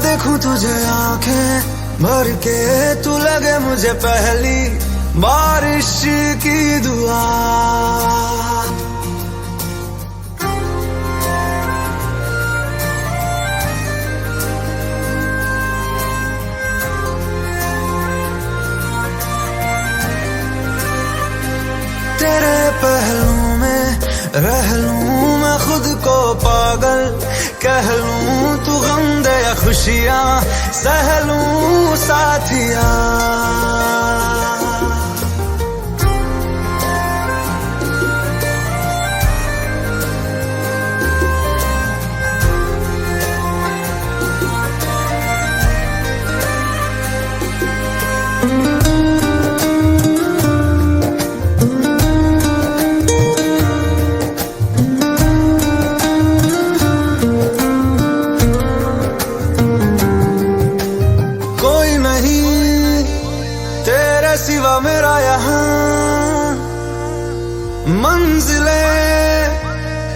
देखूं तुझे आंखें भर के, तू लगे मुझे पहली बारिश की दुआ। तेरे पहलू में रह लूं मैं खुद को पागल, कह लूं तू गम दे या खुशियां सह लूं साथिया। सिवा मेरा यहाँ मंजिलें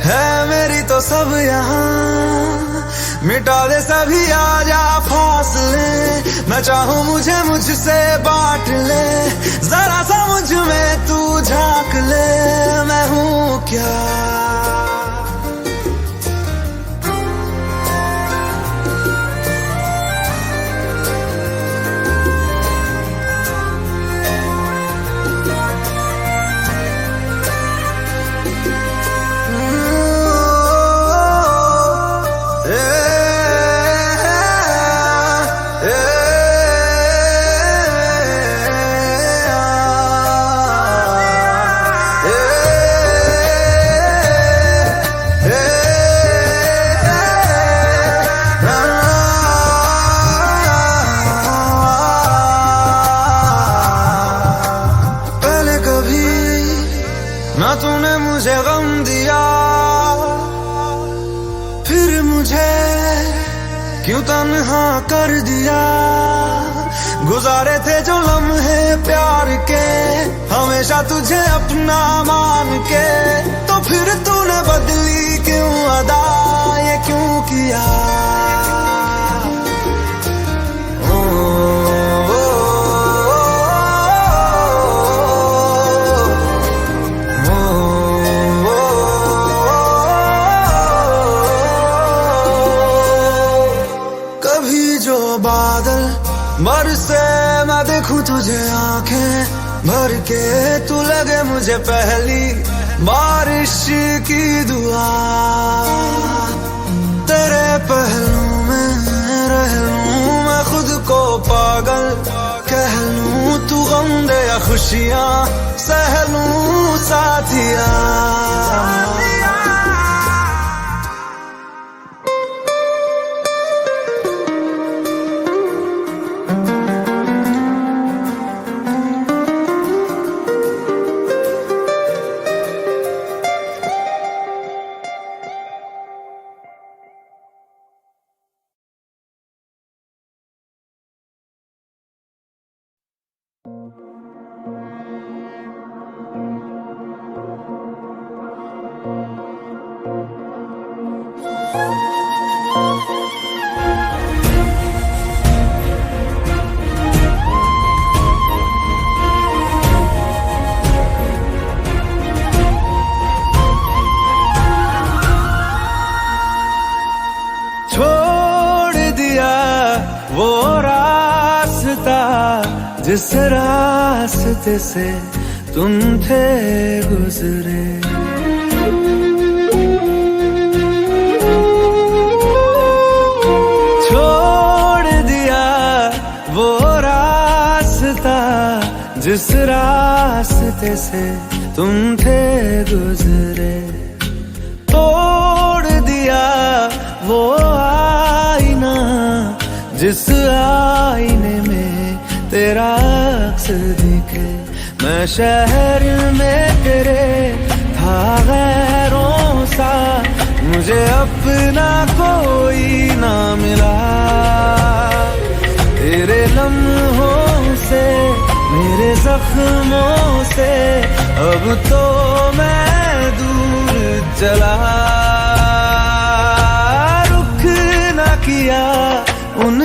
है मेरी तो सब यहाँ, मिटा दे सभी आजा फासले, मैं चाहूँ मुझे मुझसे बांट ले, जरा सा मुझ में तू झांक ले, मैं हूँ क्या। ना तूने मुझे गम दिया, फिर मुझे क्यों तन्हा कर दिया। गुजारे थे जो लम्हे प्यार के, हमेशा तुझे अपना मान के, तो फिर तूने बदली क्यों अदा, ये क्यों किया। बादल बरसे मैं देखूं तुझे आंखें भर के, तू लगे मुझे पहली बारिश की दुआ। तेरे पहलू में रह लूं मैं खुद को पागल, कह लूं तू गम दे या खुशियां सह लूं साथिया। वो रास्ता जिस रास्ते से तुम थे गुजरे, छोड़ दिया वो रास्ता जिस रास्ते से तुम थे गुजरे, तोड़ दिया वो आईना जिस आईने में तेरा अक्स दिखे। मैं शहर में तेरे था गैरों सा, मुझे अपना कोई ना मिला। तेरे लम्हों से मेरे जख्मों से अब तो मैं दूर चला। रुख ना किया उन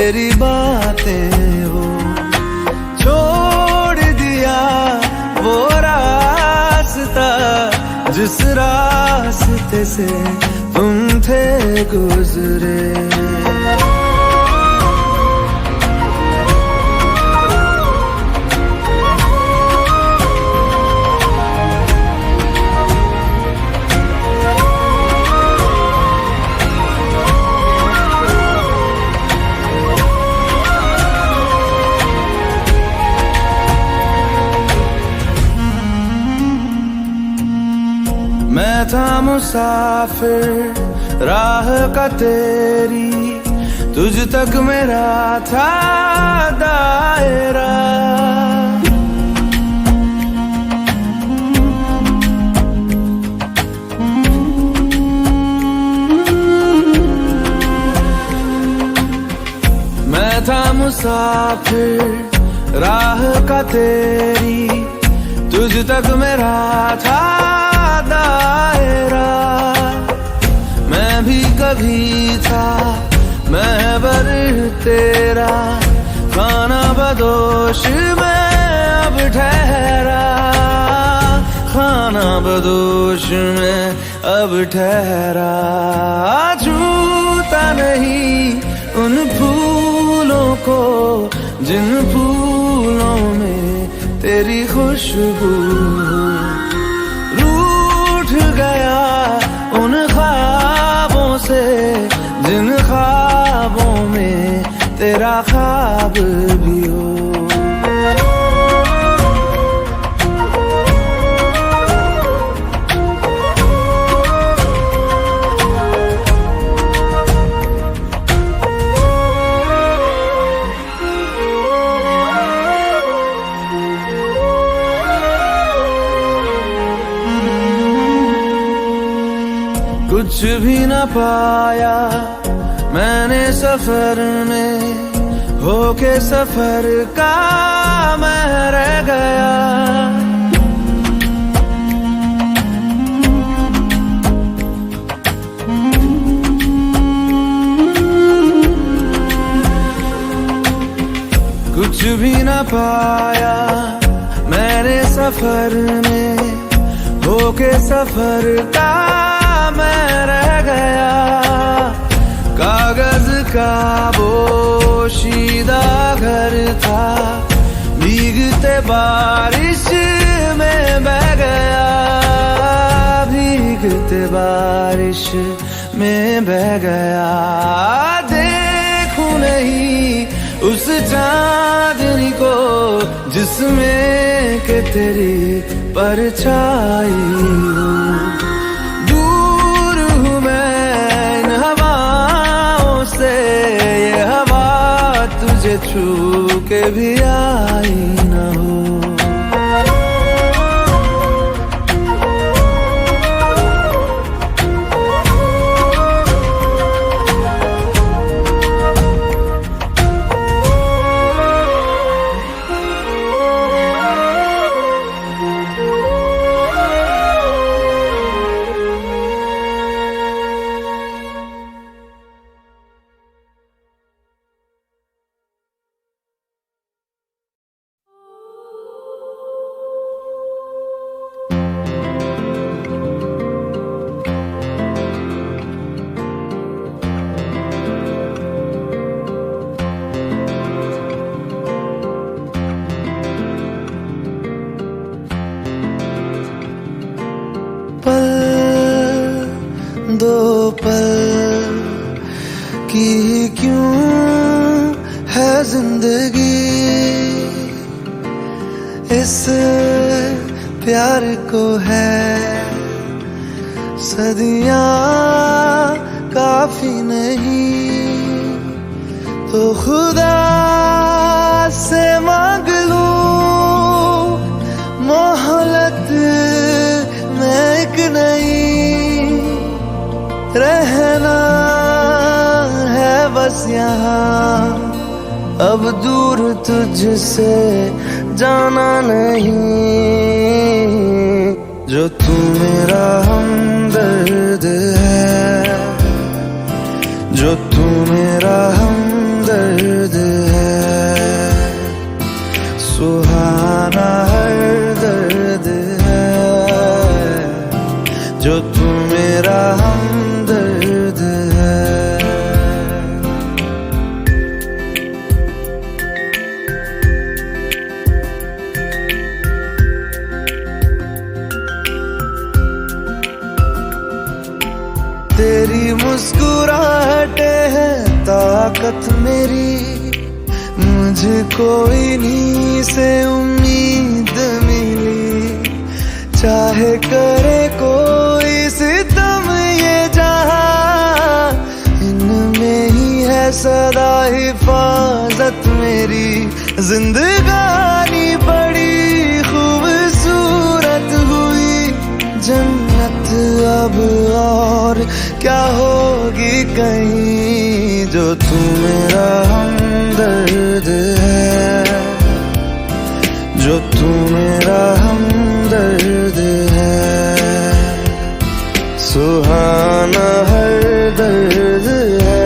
तेरी बातें हो। छोड़ दिया वो रास्ता जिस रास्ते से तुम थे गुजरे। मैं था मुसाफिर राह का तेरी, तुझ तक मेरा था दायरा। मैं था मुसाफिर राह का तेरी, तुझ तक मेरा था दायरा। मैं भी कभी था महबर तेरा, खाना बदोश में अब ठहरा। खाना बदोश में अब ठहरा। छूता नहीं उन फूलों को जिन फूलों में तेरी खुशबू। गया उन ख्वाबों से जिन ख्वाबों में तेरा ख्वाब भी हो। कुछ भी न पाया मैंने सफर में, होके सफर का मैं रह गया। कुछ भी न पाया मैंने सफर में, होके सफर का मैं रह गया। कागज का बोशीदा घर था, भीगते बारिश में बह गया। भीगते बारिश में बह गया। देखूं नहीं उस चांदनी को जिसमें के तेरी परछाई हो। ये हवा तुझे छू के भी आई न हो। दो पल की क्यों है जिंदगी, इस प्यार को है सदियां काफी नहीं। तो खुदा से मांग लूं मोहलत में एक नहीं, रहना है बस यहाँ अब दूर तुझसे जाना नहीं। जो तू मेरा हमदर्द है, जो तू मेरा हमदर्द तेरी मुस्कुराहटे है ताकत मेरी, मुझे कोई नहीं से उम्मीद मिली। चाहे करे कोई सितम ये जहां, इनमें ही है सदा हिफाजत मेरी। जिंदगानी बड़ी खूबसूरत हुई, जन्नत अब और क्या होगी कहीं, जो तू मेरा हमदर्द है, जो तू मेरा हमदर्द है। सुहाना हर दर्द है,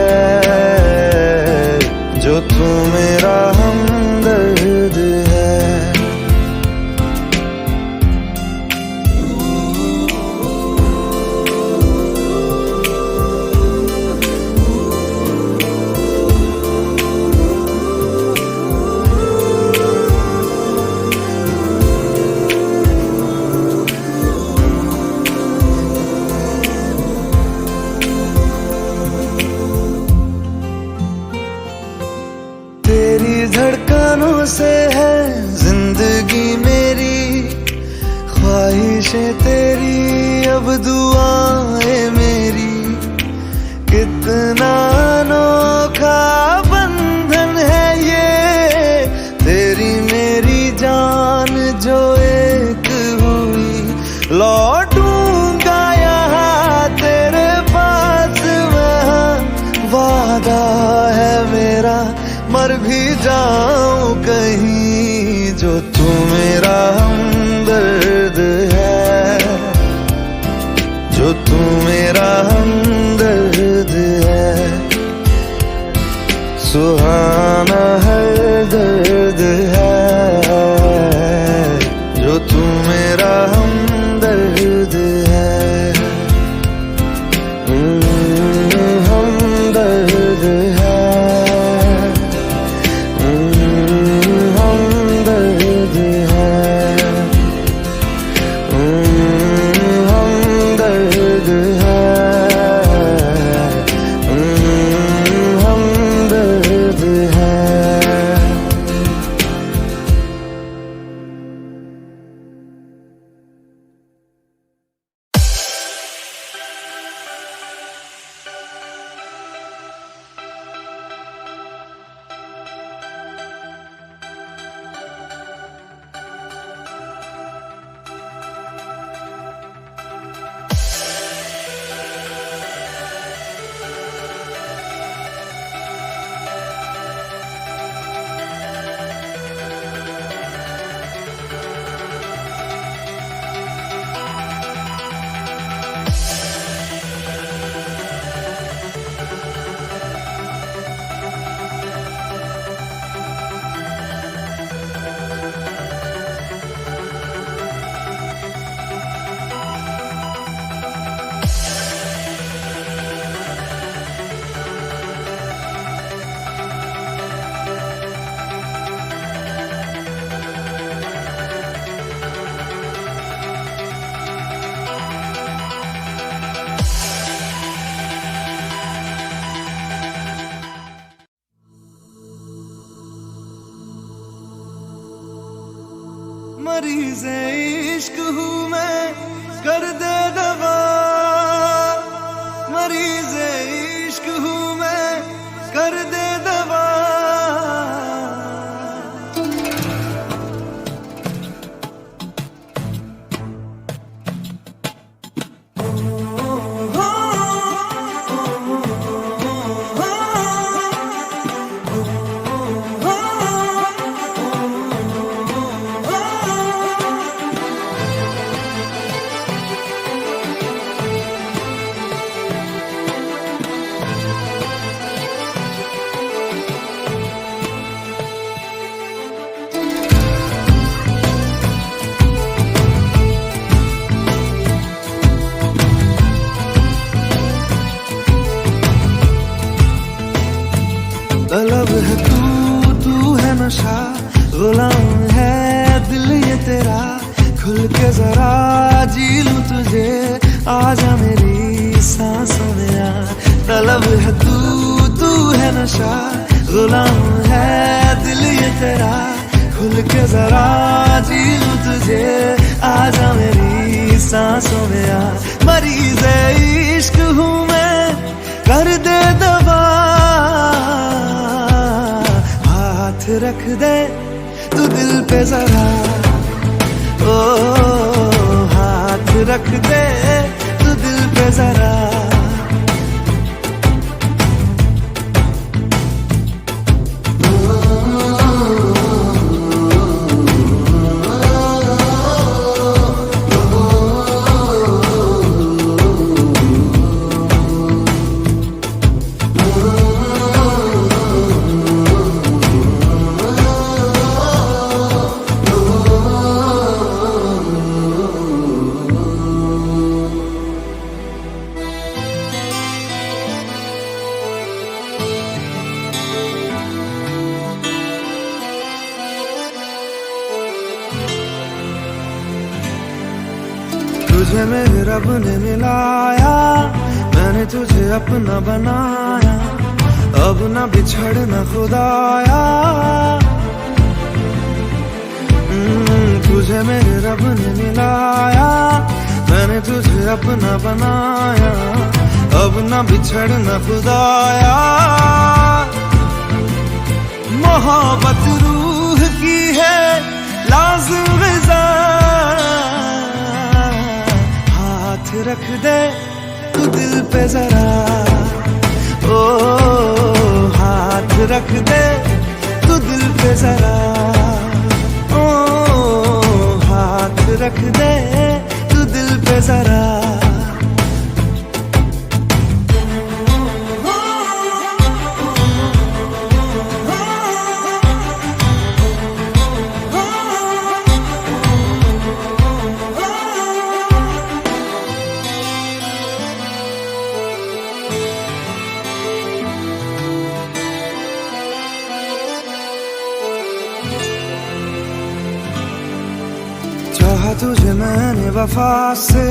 जो तू मेरा हमदर्द है। तेरी धड़कनों से है जिंदगी मेरी, ख्वाहिशें तेरी अब दुआएं मेरी। कितना अनोखा बंधन है ये, तेरी मेरी जान जो एक हुई। लौटूंगा यहाँ तेरे पास मैं, वादा है मेरा मर भी जाऊं कहीं, जो तू मेरा हमदर्द है, जो तू मेरा हमदर्द है। सुहाना हर दर्द है, जो तू मेरा हमदर्द है। हमदर्द है, मरीज़े इश्क हूँ मैं, कर दे दवा। मरीज़े इश्क हूँ मैं, कर दे दवा। अब है तू है नशा, गुलाम है दिल ये तेरा, खुल के जरा जी लूं तुझे, आजा मेरी सांसों में आ। मरीज इश्क हूँ मैं, कर दे दवा, हाथ रख दे तू दिल पे जरा, ओ हाथ रख दे तू दिल पे जरा। तुझे मेरे रब ने मिलाया, मैंने तुझे अपना बनाया, अब न बिछड़ना खुदाया। तुझे मेरे रब ने मिलाया, मैंने तुझे अपना बनाया, अब न बिछड़ना खुदाया। मोहब्बत रूह की है लाज़िम ग़िज़ा, हाथ रख दे तू दिल पे जरा, ओ हाथ रख दे तू दिल पे जरा, ओ हाथ रख दे तू दिल पे जरा। चाहा तुझे मैंने वफा से,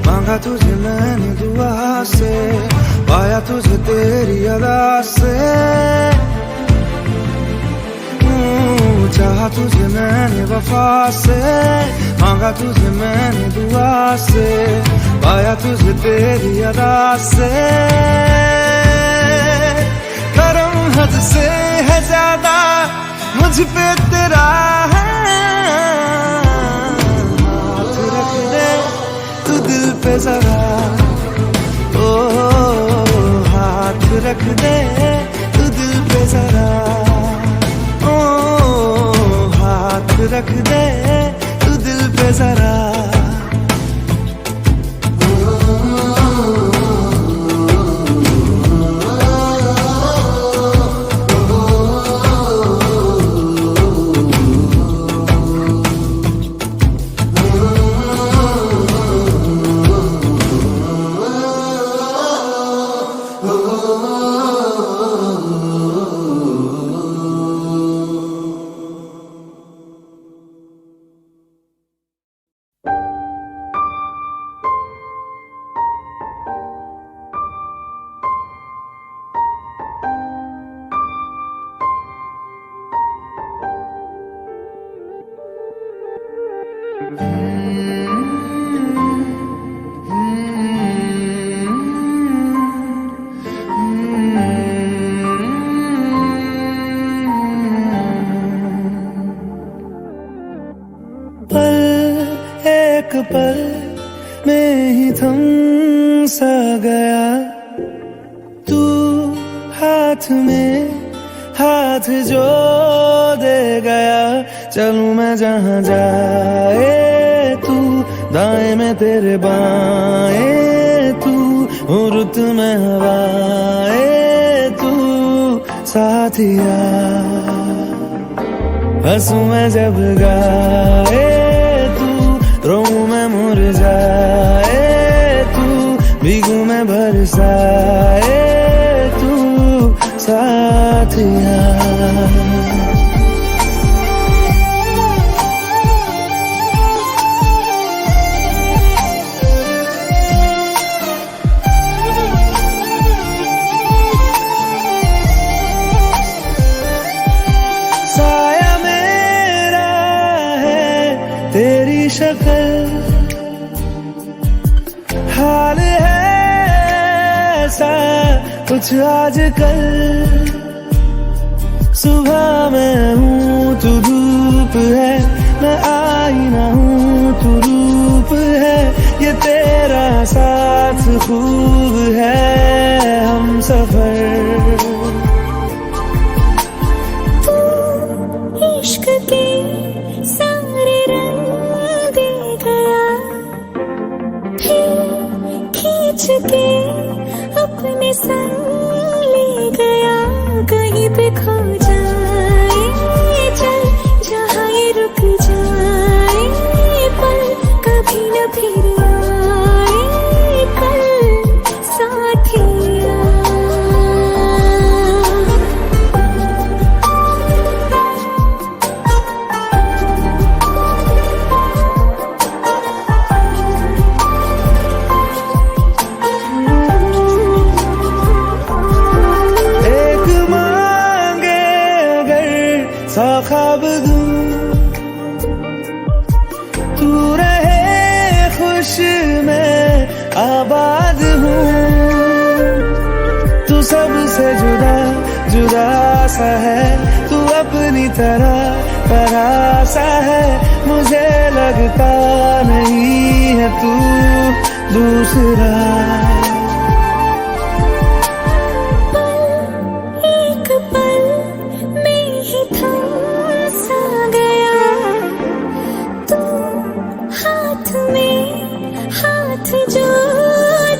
मांगा तुझे मैंने दुआ से, पाया तुझे तेरी अदा से। चाहा तुझे मैंने वफा से, मांगा तुझे मैंने दुआ से, पाया तुझे तेरी अदा से। करम हद से है ज्यादा मुझ पे तेरा है, दिल पे जरा, ओ हाथ रख दे तू दिल पे जरा, ओ हाथ रख दे तू दिल पे जरा। एक पल में ही थम सा गया, तू हाथ में हाथ जो दे गया। चलूं मैं जहाँ जाए तू, दाएं में तेरे बाएं तू, रुत में हवाए तू साथिया। हंसू मैं जब गाए तू, रोऊं मैं मुरझाए तू, भीगू मैं बरसाए तू साथिया। सा कुछ आजकल। सुबह मैं हूँ तू धूप है, मैं आईना हूँ तू रूप है, ये तेरा साथ खूब है हम सफर। तू इश्क के सारे रंग दे गया, फिर खींच के अपने संग ले गया। कहीं पे खो जाए चल जहाँ ये रुक जाए पल, कभी न फिर आए कल साथिया। सा ख्वाब दूं तू रहे खुश मैं आबाद हूँ। तू सबसे जुदा जुदा सा है, तू अपनी तरह सा है, मुझे लगता नहीं है तू दूसरा। हाथ जो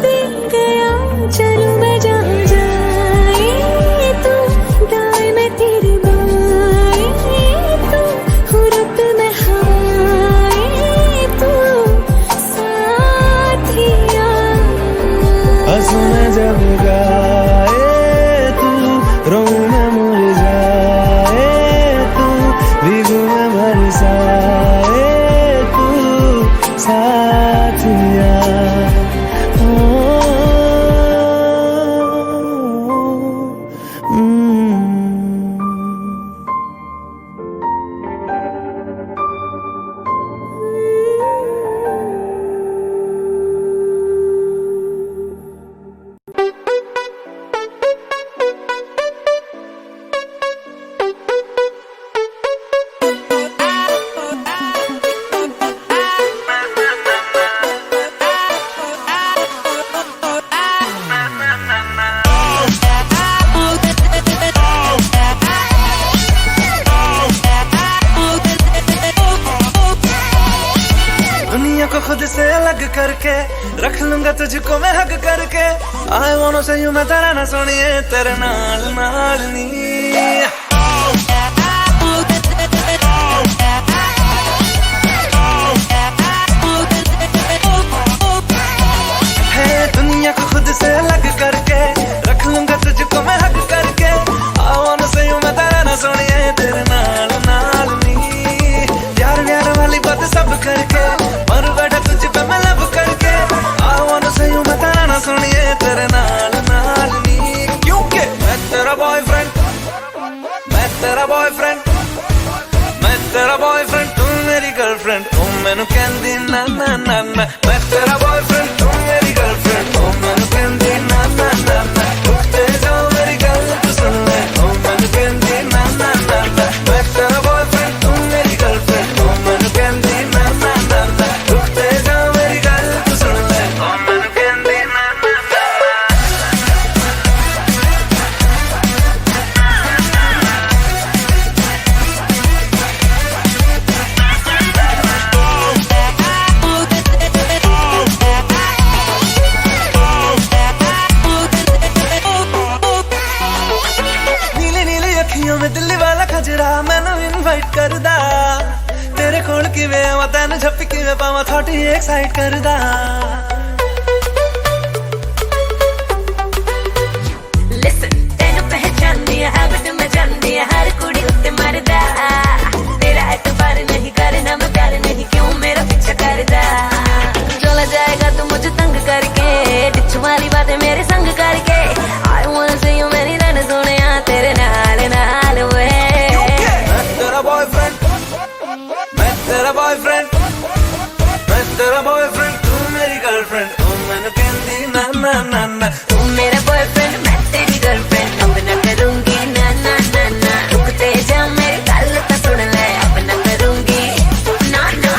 दे गया, चलूं मैं जहाँ जाए तू, दाएं मैं तेरे बाएं तू, हुरत में हवाएं तू साथिया। हंसू मैं जब गाए तू, रोऊं मैं मुरझाए तू, भीगू मैं बरसाए तू साथिया। दुनिया को खुद से अलग करके रख लूंगा तुझको मैं हक करके। आई वांट टू से यू मैं तेरा ना सुनिए तेरे नाल नाल नी। दुनिया को खुद से अलग करके रख लूंगा तुझको मैं हक करके। आई वांट टू से यू मैं तेरा ना सुनिए तेरे नाल नाल नी। प्यार प्यार वाली बात सब करके मर बैठा तुझ पे मैं लब करके। आई वांट टू से यू मैं तेरा ना सुनिए तेरे नाल नाल नी। क्योंकि मैं तेरा बॉयफ्रेंड, मैं तेरा बॉयफ्रेंड, मैं तेरा बॉयफ्रेंड, तू मेरी गर्लफ्रेंड, तू मैनू कहंदी ना ना ना ना। मैं तेरा बॉयफ्रेंड, तू मेरी गर्लफ्रेंड, तू मैनू कहंदी ना ना ना ना। रुकते जाओ मेरी गल तू सुन ले, तू मैनू कहंदी ना ना ना ना। मैं तेरा बॉयफ्रेंड, तू मेरी गर्लफ्रेंड, तू मैनू कहंदी ना ना ना ना। रुकते जाओ मेरी गल तू सुन ले, तू मैनू कहंदी ना ना ना। में दिल्ली वाला खजरा मैनू इनवाइट करदा, तेरे कोल किवें आवां तैनू झप्पी किवें पावां थोड़ी एक्साइट करदा। Listen, तैनू पहचानदी है हैबिट में जानदी है हर कुड़ी उत्ते मरदा। तेरा एतबार नहीं करना मैं प्यार नहीं क्यों मेरा पीछा करदा। चला जाएगा तू मुझे तंग करके, डिच वाली बातें मेरे संग करके। I wanna see you मेरी रन सोनिया तेरे नाल नाल वे। मैं तेरा बॉयफ्रेंड, मैं तेरा बॉयफ्रेंड, मैं तेरा बॉयफ्रेंड, तू मेरी गर्लफ्रेंड। ना ना। तू मेरा बॉयफ्रेंड मैं तेरी गर्लफ्रेंड, अब ना करूंगी ना ना ना ना। रुकते जा मेरी गल तो सुन ले, अब ना करूंगी ना ना।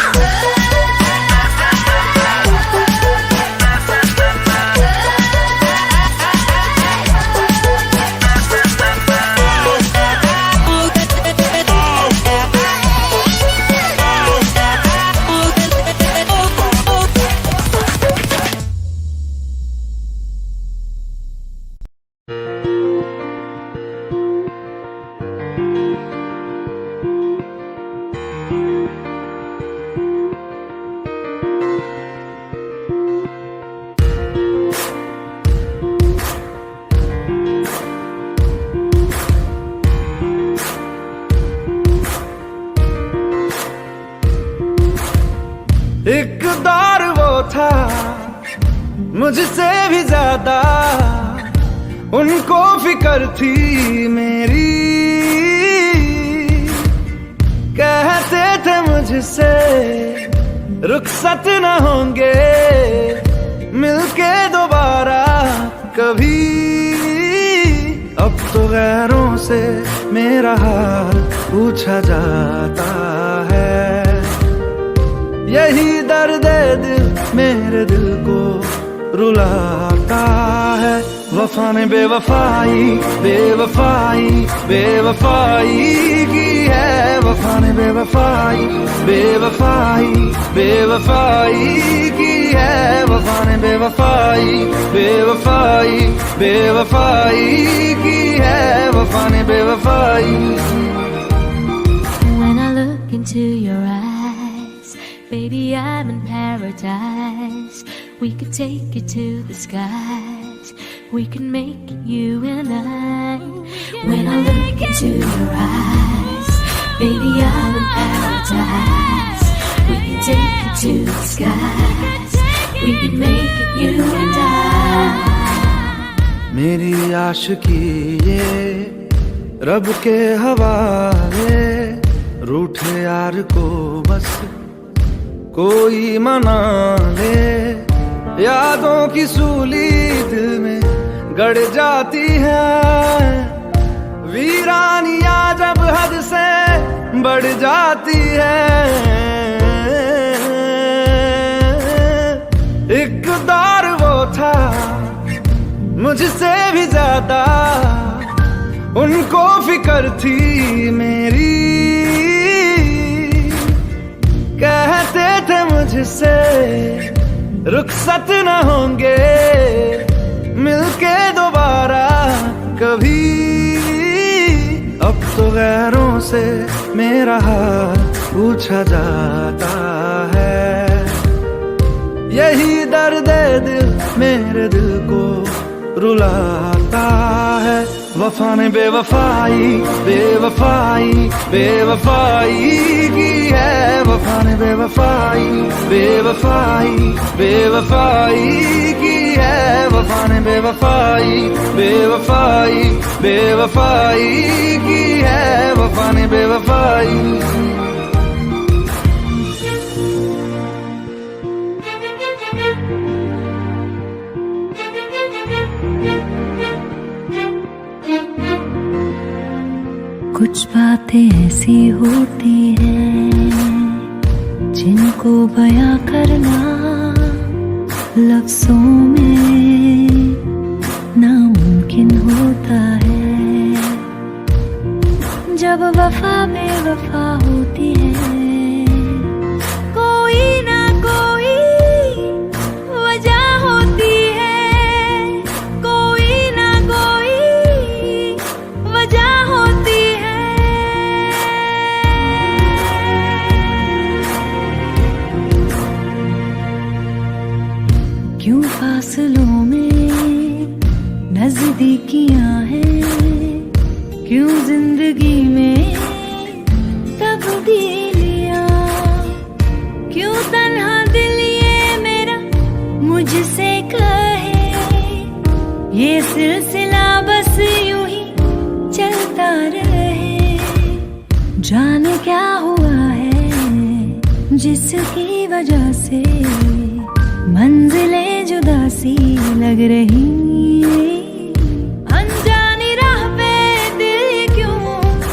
एक दौर वो था मुझसे भी ज्यादा, उनको फिक्र थी मेरी। कहते थे मुझसे रुखसत न होंगे मिलके दोबारा कभी। अब तो गैरों से मेरा हाल पूछा जाता है, यही दर्द दिल मेरे दिल को रुलाता है। वफा ने बेवफाई बेवफाई बेवफाई की है, वफा ने बेवफाई बेवफाई बेवफाई की है, वफा ने बेवफाई बेवफाई बेवफाई की है, वफा ने बेवफाई। When I look into your eyes, baby, I'm in paradise. We could take it to the skies. We can make it you and I. When I look into your eyes, baby, I'm in paradise. We can take it to the skies. We can make it you and I. मेरी आशिकी ये रब के हवाले, रूठे यार को बस कोई मना ले। यादों की सूली दिल में गड़ जाती है, वीरानियां जब हद से बढ़ जाती है। एक दौर वो था मुझसे भी ज्यादा, उनको फिक्र थी मेरी। कहते थे मुझसे रुखसत न होंगे मिलके दोबारा कभी। अब तो गैरों से मेरा हाल पूछा जाता है, यही दर्द दिल मेरे दिल को रुलाता है। वफा ने बेवफाई बेवफाई बेवफाई की है, वफा ने बेवफाई बेवफाई बेवफाई की है, वफा ने बेवफाई बेवफाई बेवफाई की है, वफा ने बेवफाई। कुछ बातें ऐसी होती हैं जिनको बयां करना लफ्जों में नामुमकिन होता है। जब वफा बेवफा होती है, कोई ना कोई वजह होती है, कोई ना कोई वजह होती है। क्यों फासलों में नजदीकियां हैं, क्यों जिंदगी में तब्दीलियां, क्यों तन्हा दिल ये मेरा मुझसे कहे। ये सिलसिला बस यूं ही चलता रहे। जाने क्या हुआ है जिसकी वजह से मंजिलें जुदा सी लग रही, अनजानी राह पे दिल क्यों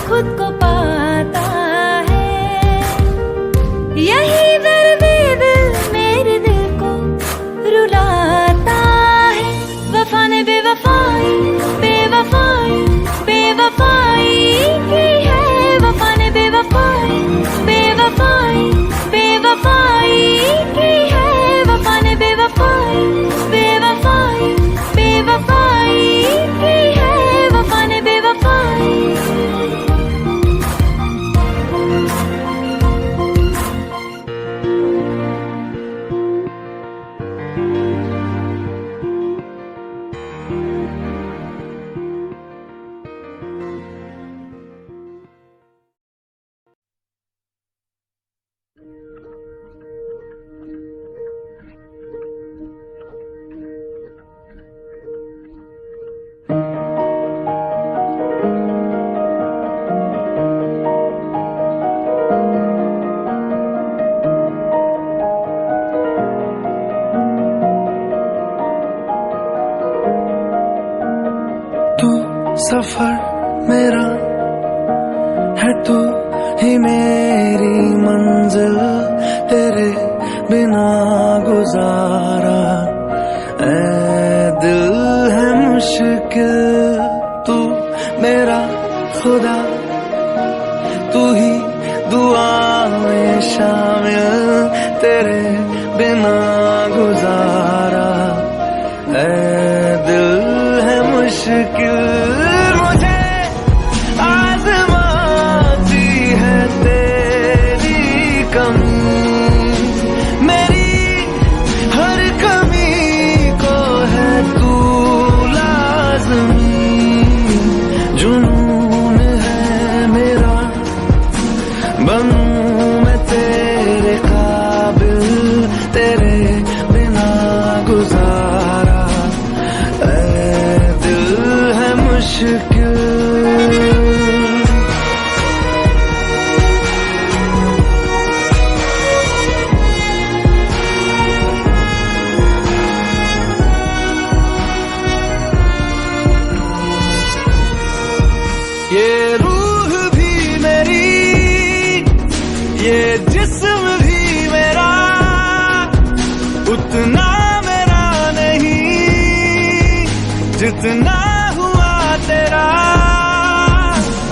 खुद को पाता है। यही दर्द दिल मेरे दिल को रुलाता है। वफा ने बेवफाई बेवफाई बेवफाई की है। वफा ने बेवफाई बेवफाई बेवफाई की है। वफा ने बेवफाई बेवफाई बेवफाई की है। वफा ने बेवफाई। सफर मेरा है तू ही मेरी मंजिल, तेरे बिना गुजारा ऐ दिल है मुश्किल। तू मेरा खुदा, तू ही दुआ में शामिल, तेरे बिना गुजारा ऐ दिल है मुश्किल। ये रूह भी मेरी, ये जिस्म भी मेरा, उतना मेरा नहीं जितना हुआ तेरा।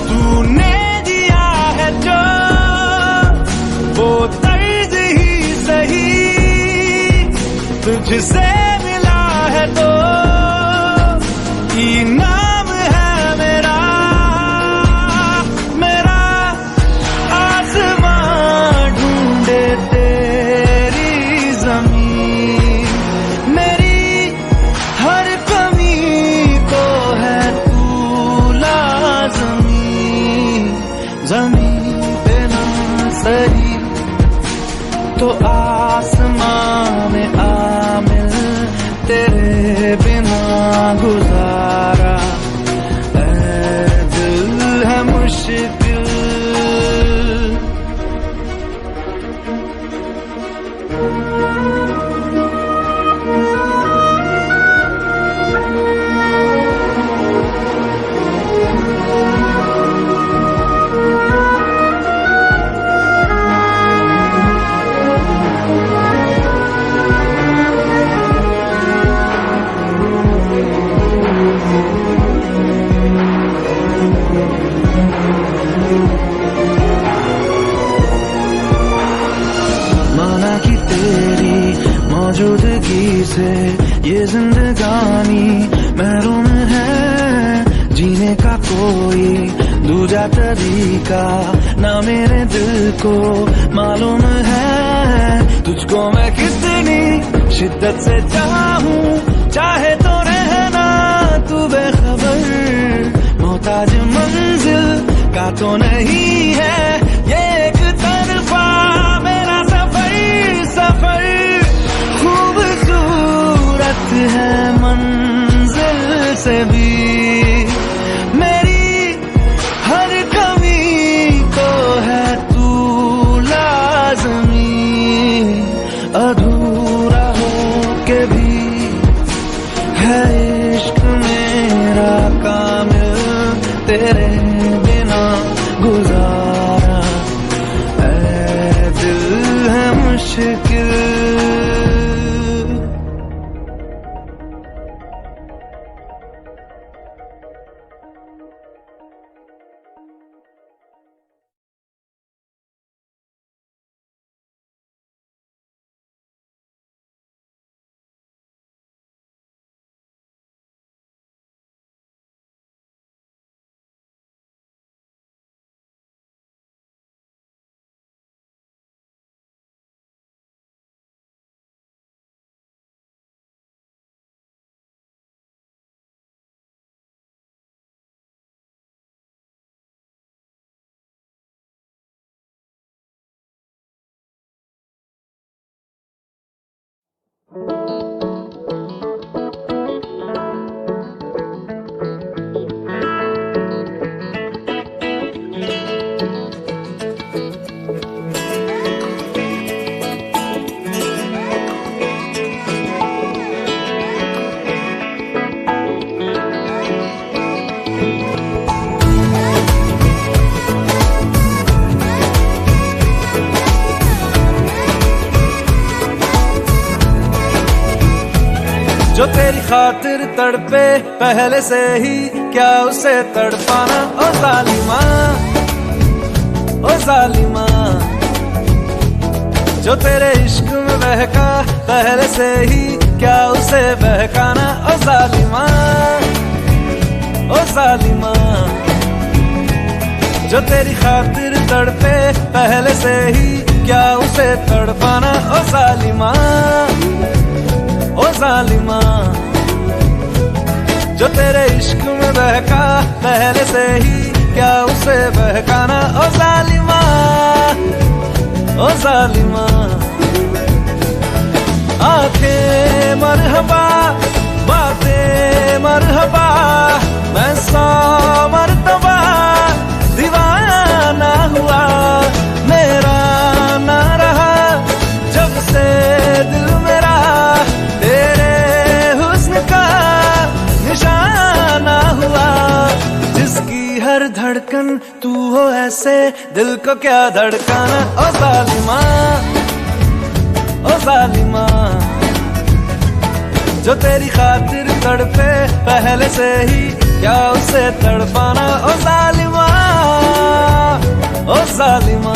तूने दिया है जो वो तर्ज ही सही, तुझसे मिला है तो इनाम है मेरा। ज़मीं पे ना सही तो आसमां में आमिल, तेरे बिना गुजारा ऐ दिल है मुश्किल। माना कि तेरी मौजूदगी से ये जिंदगानी महरूम है, जीने का कोई दूजा तरीका ना मेरे दिल को मालूम है। तुझको मैं कितनी शिद्दत से चाहूं, चाहे तो रहना तू बेखबर, मोहताज मंजिल का तो नहीं है ये एक तरफा मेरा सफर। खूबसूरत है मंजिल से भी मेरी हर कमी को है तू लाज़मी, अधूरा हो मेरा कामिल तेरे बिना गुजारा ऐ दिल है मुश्किल। जो तेरी खातिर तड़पे पहले से ही क्या उसे तड़पाना। ओ जालिमा, ओ जालिमा, जो तेरे इश्क में बहका पहले से ही क्या उसे बहकाना। ओ जालिमा, ओ जालिमा, जो तेरी खातिर तड़पे पहले से ही क्या उसे तड़पाना। ओ जालिमा, ओ जालिमा, जो तेरे इश्क में बहका पहले से ही क्या उसे बहकाना। ओ जालिमा, ओ जालिमा, आंखें मरहबा बातें मरहबा, मैं 100 मरतबा दीवाना हुआ। मेरा ना रहा जब से दिल मेरा तेरे हुस्न का निशाना हुआ। जिसकी हर धड़कन तू हो ऐसे दिल को क्या धड़काना। ओ जालिमा, ओ जालिमा, जो तेरी खातिर तड़पे पहले से ही क्या उसे तड़पाना। ओ जालिमा, ओ जालिमा,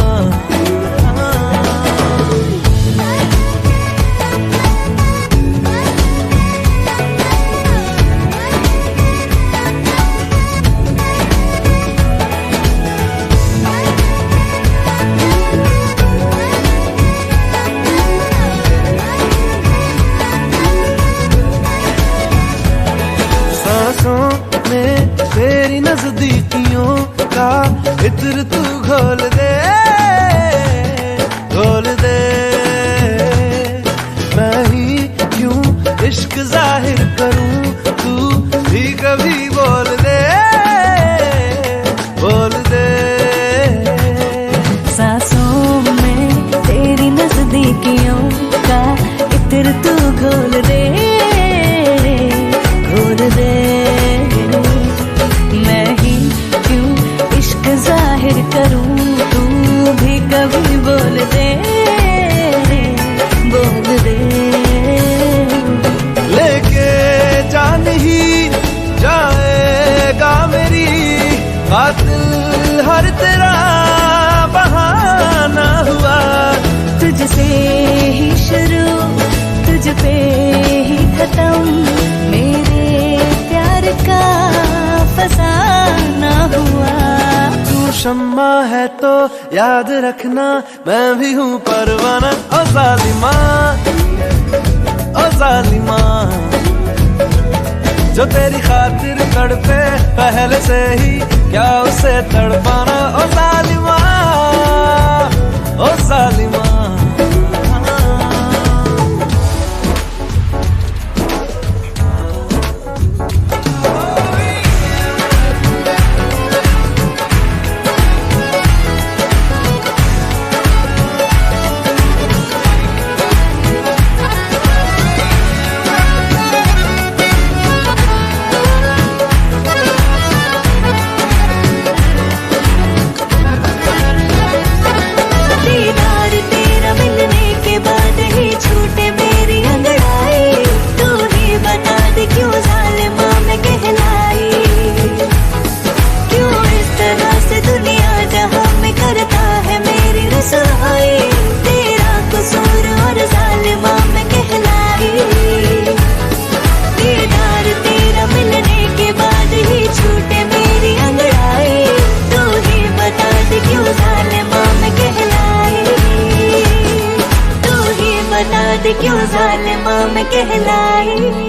में तेरी नजदीकियों का इत्र तू घोल दे, घोल दे। मैं ही क्यों इश्क जाहिर करूं, तू भी कभी बोल दे, बोल दे। सांसों में तेरी नजदीकियों का इत्र तू घोल दे, घोल दे। मैं ही क्यों इश्क जाहिर करूं, तू भी कभी बोल दे, बोल दे। लेके जान ही जाएगा मेरी कातिल हर तेरा बहाना हुआ। तुझसे ही शुरू तुझ पे ही खत्म, मेरे प्यार का फसाना हुआ। तू शम्मा है तो याद रखना मैं भी हूँ परवाना। ओ जालिमा, ओ जालिमा, जो तेरी खातिर तड़पे पहले से ही क्या उसे तड़पाना। ओ जालिमा, ओ जालिमा, माँ मैं कहलाई।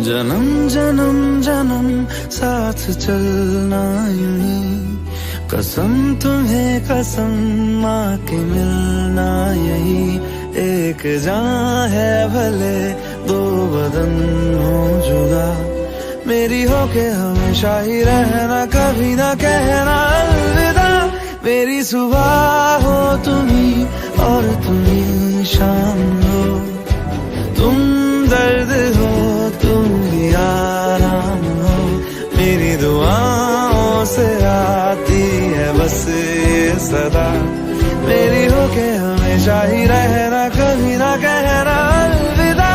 जन्म जन्म जन्म साथ चलना यूं ही, कसम तुम्हें कसम माँ के मिलना यही। एक जान है भले दो बदन हो जुदा, मेरी होके हमेशा ही रहना, कभी ना कहना अलविदा। मेरी सुबह हो तुम्ही और तुम्ही शाम हो, तुम दर्द हो तुम ही आराम हो। मेरी दुआओं से आती है बस ये सदा, मेरी होके हमेशा ही रहना, कभी ना कहना अलविदा।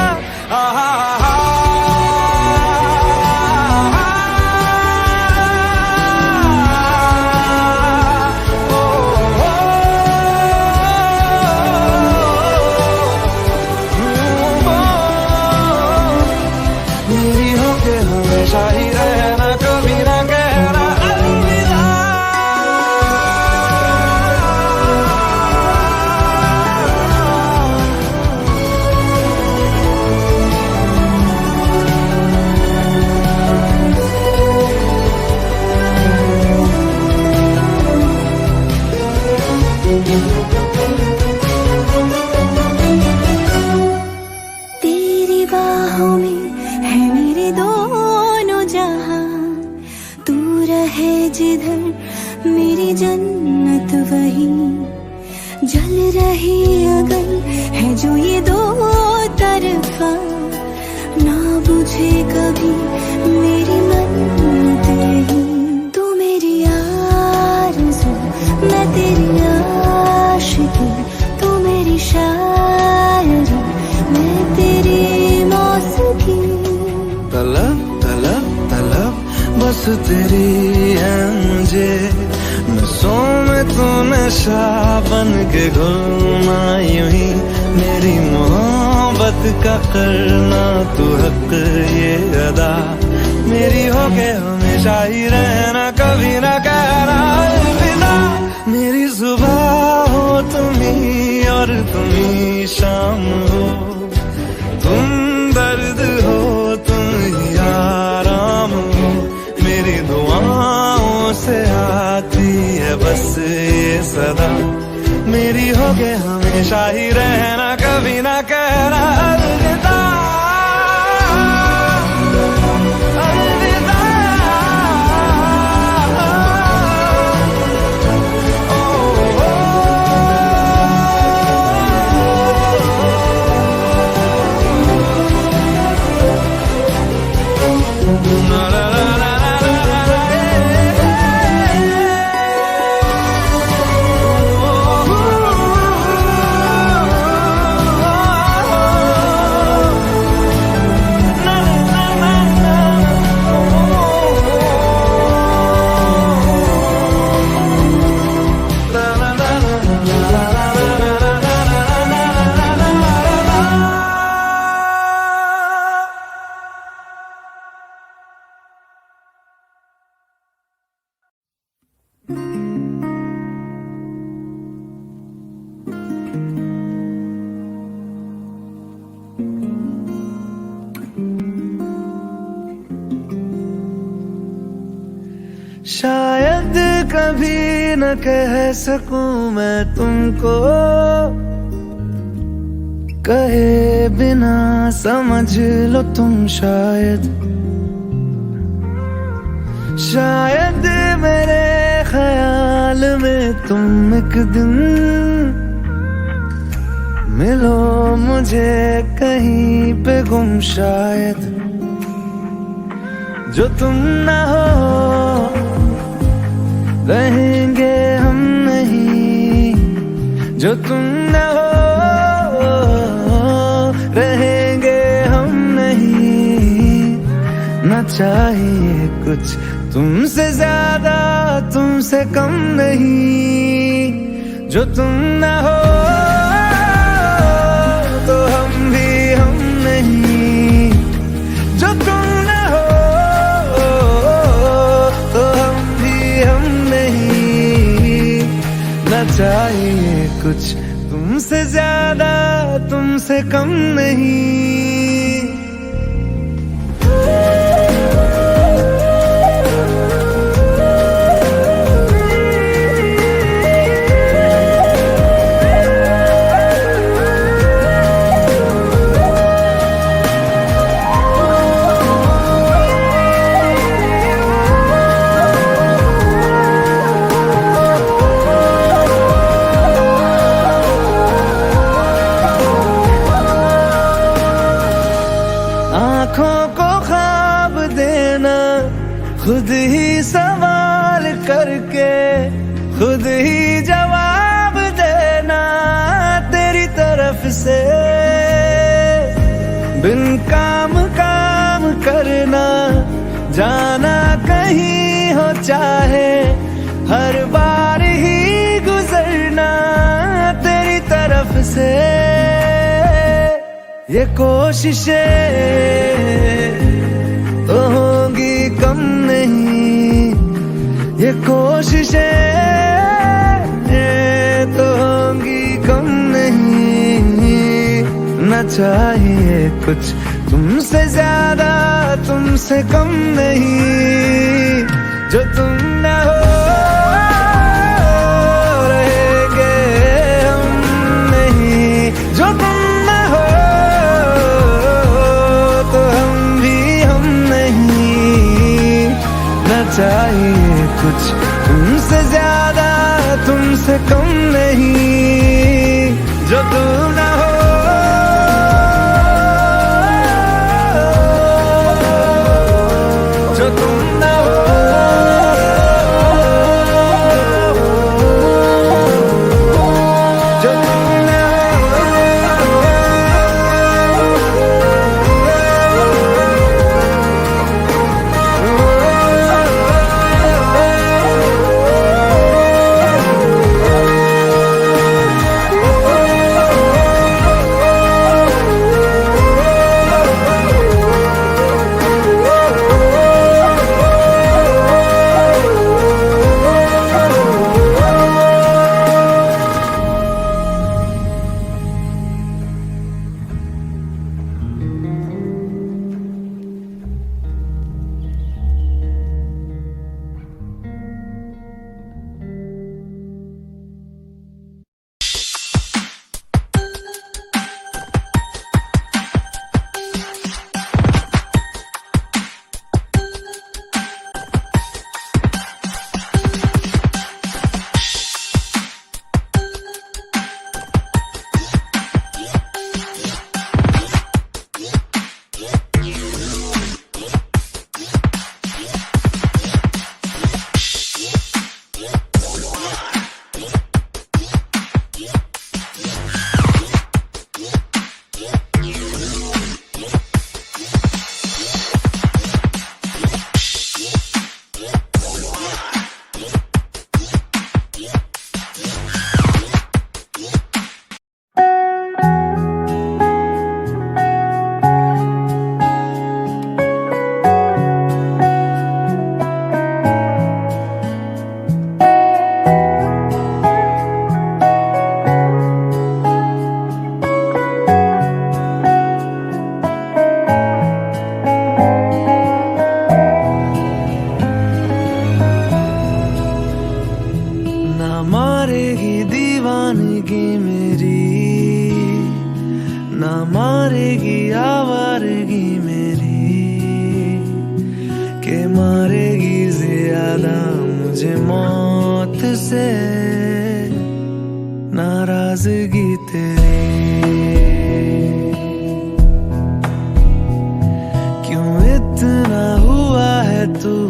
हमेशा ही रहना, कभी ना कहना अलविदा। तेरी बाहों में है मेरे दोनों जहां, तू रहे जिधर मेरी जन्नत वही। जल रही अगर है जो ये दो तरफा, ना बुझे कभी मेरी मन्नत यही। तू मेरी आरज़ू मैं तेरी आशिकी, तू मेरी शायरी मैं तेरी मौसीकी। तलब तलब तलब बस तेरी है मुझे, नसों में तू नशा बन के घुलना यूं ही। मेरी मोहब्बत का करना तू हक ये अदा, मेरी होके हमेशा ही रहना, कभी ना कहना अलविदा। मेरी सुबह हो तुम्ही और तुम्ही शाम हो, तुम दर्द हो तुम ही आराम हो। मेरी दुआओं से आती है बस ये सदा, मेरी होके हमेशा ही रहना, कभी ना कहना अलविदा। शायद कभी न कह सकूं मैं तुमको, कहे बिना समझ लो तुम शायद। शायद मेरे ख्याल में तुम एक दिन मिलो मुझे कहीं पे गुम शायद, जो तुम ना हो रहेंगे हम नहीं, जो तुम ना हो रहेंगे हम नहीं। ना चाहिए कुछ तुमसे ज्यादा तुमसे कम नहीं, जो तुम ना हो तो हम भी हम नहीं, जो तुम ना हो तो हम भी हम नहीं। ना चाहिए कुछ तुमसे ज्यादा तुमसे कम नहीं। आँखों को ख्वाब देना खुद ही सवाल करके, खुद ही जवाब देना तेरी तरफ से। बिन काम काम करना, जाना कहीं हो चाहे, हर बार ही गुजरना तेरी तरफ से। ये कोशिशें तो होंगी कम नहीं, ये कोशिशें तो होंगी कम नहीं। ना चाहिए कुछ तुमसे ज्यादा तुमसे कम नहीं, जो तुम ना हो रहेंगे हम नहीं, जो तुम चाहिए कुछ तुमसे ज्यादा तुमसे कम नहीं, जो तुम ना हो जो तुम ना हो जो तुम ना मारेगी आवारगी मेरी, के मारेगी ज्यादा मुझे मौत से नाराजगी तेरी।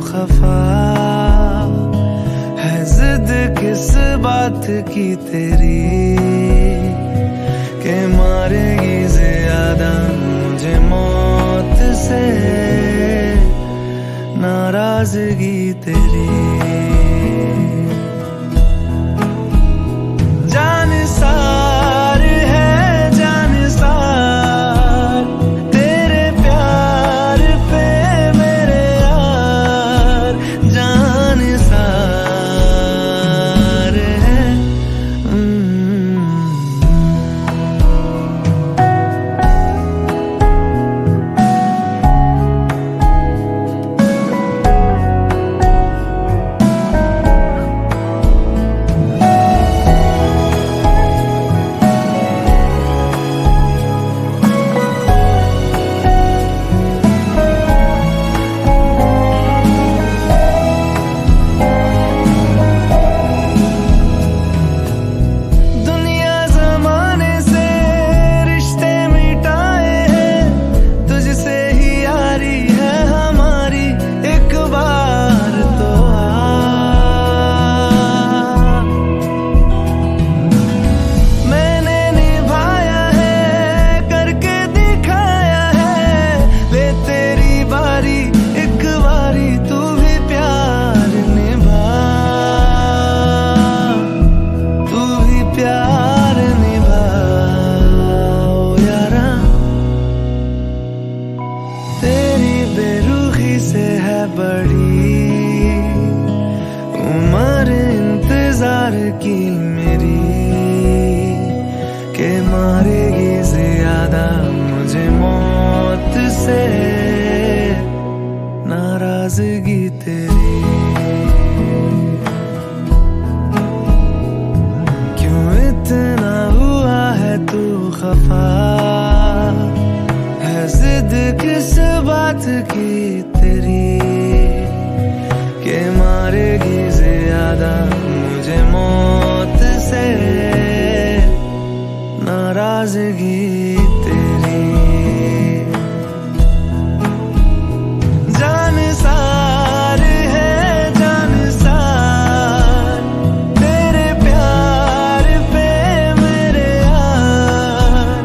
खफा है, जिद किस बात की तेरी के मारेगी ज्यादा मुझे मौत से नाराजगी तेरी। जान सार है जान सार तेरे प्यार पे मेरे यार, जान सार है। की मेरी के मारेगी ज्यादा मुझे मौत से नाराजगी तेरी। क्यों इतना हुआ है तू खफा है, जिद किस बात की तेरी के मारेगी ज्यादा मुझे मौत से नाराजगी तेरी। जान सार है जान सार तेरे प्यार पे मेरे यार,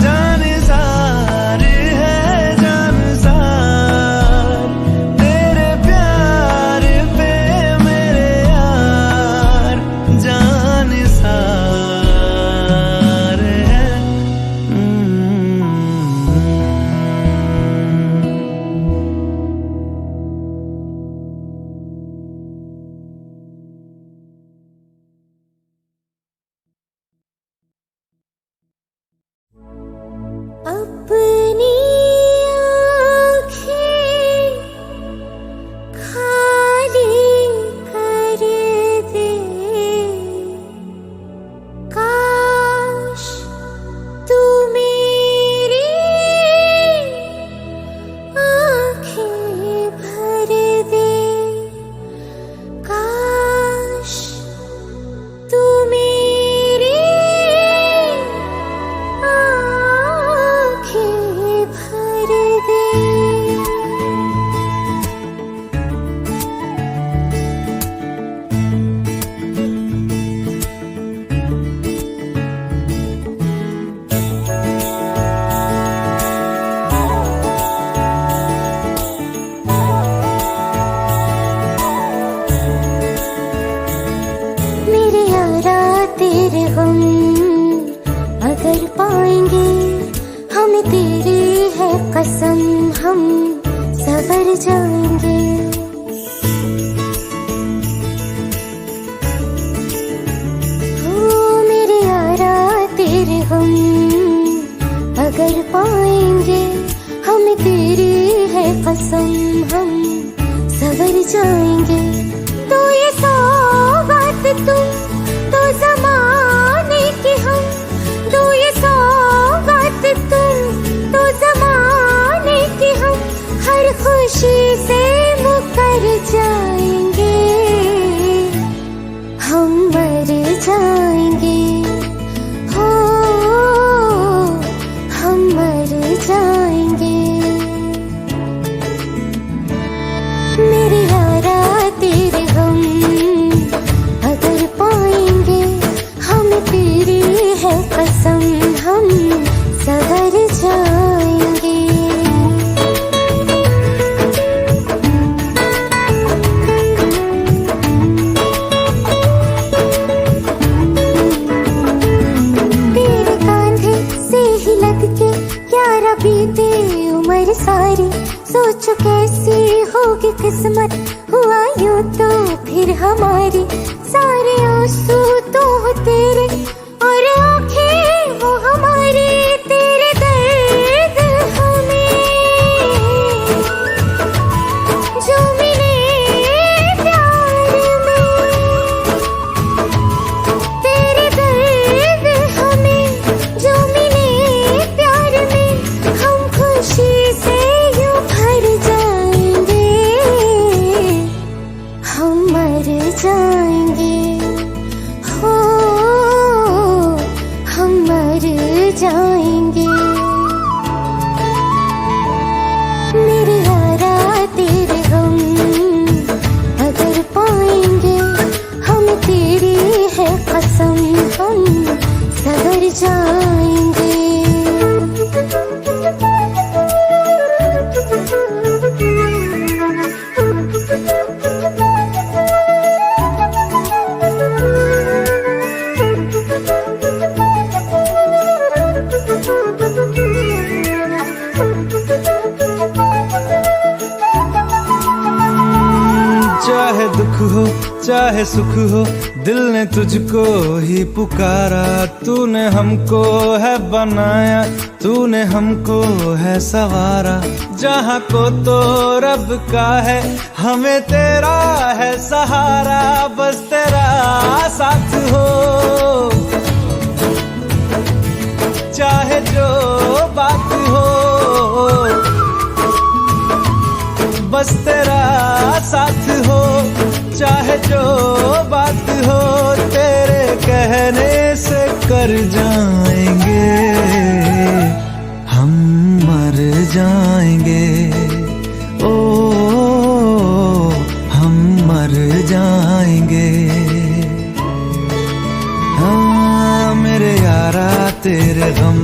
जान सार है जान सार तेरे प्यार पे मेरे यार, जान सार है। अपनी आँखें खाली कर दे, काश तू मेरी आँखें भर दे, काश तू मेरी आँखें भर दे। मेरे यारा तेरे गम अगर पाएंगे, हमें तेरी है कसम हम सवर जाएंगे। हो मेरे यारा तेरे गम अगर पाएंगे, हमें तेरी है कसम हम सवर जाएंगे। तो ये सौगात तुम तो ज़माने की हम, तो ये सौगात तुम तो ज़माने की हम, हर खुशी से मुकर जाएंगे, हम मर जाएंगे। हो हम मर जाएंगे। मेरी ऐसी होगी किस्मत, हुआ यूं तो फिर हमारी, सारे आंसू तो हो तेरे और आंखें हो हमारी, तेरे दर्द हमें जो मिले प्यार में, तेरे दर्द हमें जो मिले प्यार में, हम खुशी से यूं भर जाएंगे, हम मर जाएंगे, हो हम मर जाएंगे। मेरे यारा तेरे हम अगर पाएंगे, हम तेरी है कसम, हम सवर जाएंगे। चाहे दुख हो चाहे सुख हो, दिल ने तुझको ही पुकारा, तूने हमको है बनाया, तूने हमको है सवारा, जहाँ को तो रब का है, हमें तेरा है सहारा, बस तेरा साथ हो, चाहे जो बात हो, बस तेरा साथ हो, चाहे जो बात हो, तेरे कहने से कर जाएंगे, हम मर जाएंगे, ओ हम मर जाएंगे। हाँ मेरे यारा तेरे गम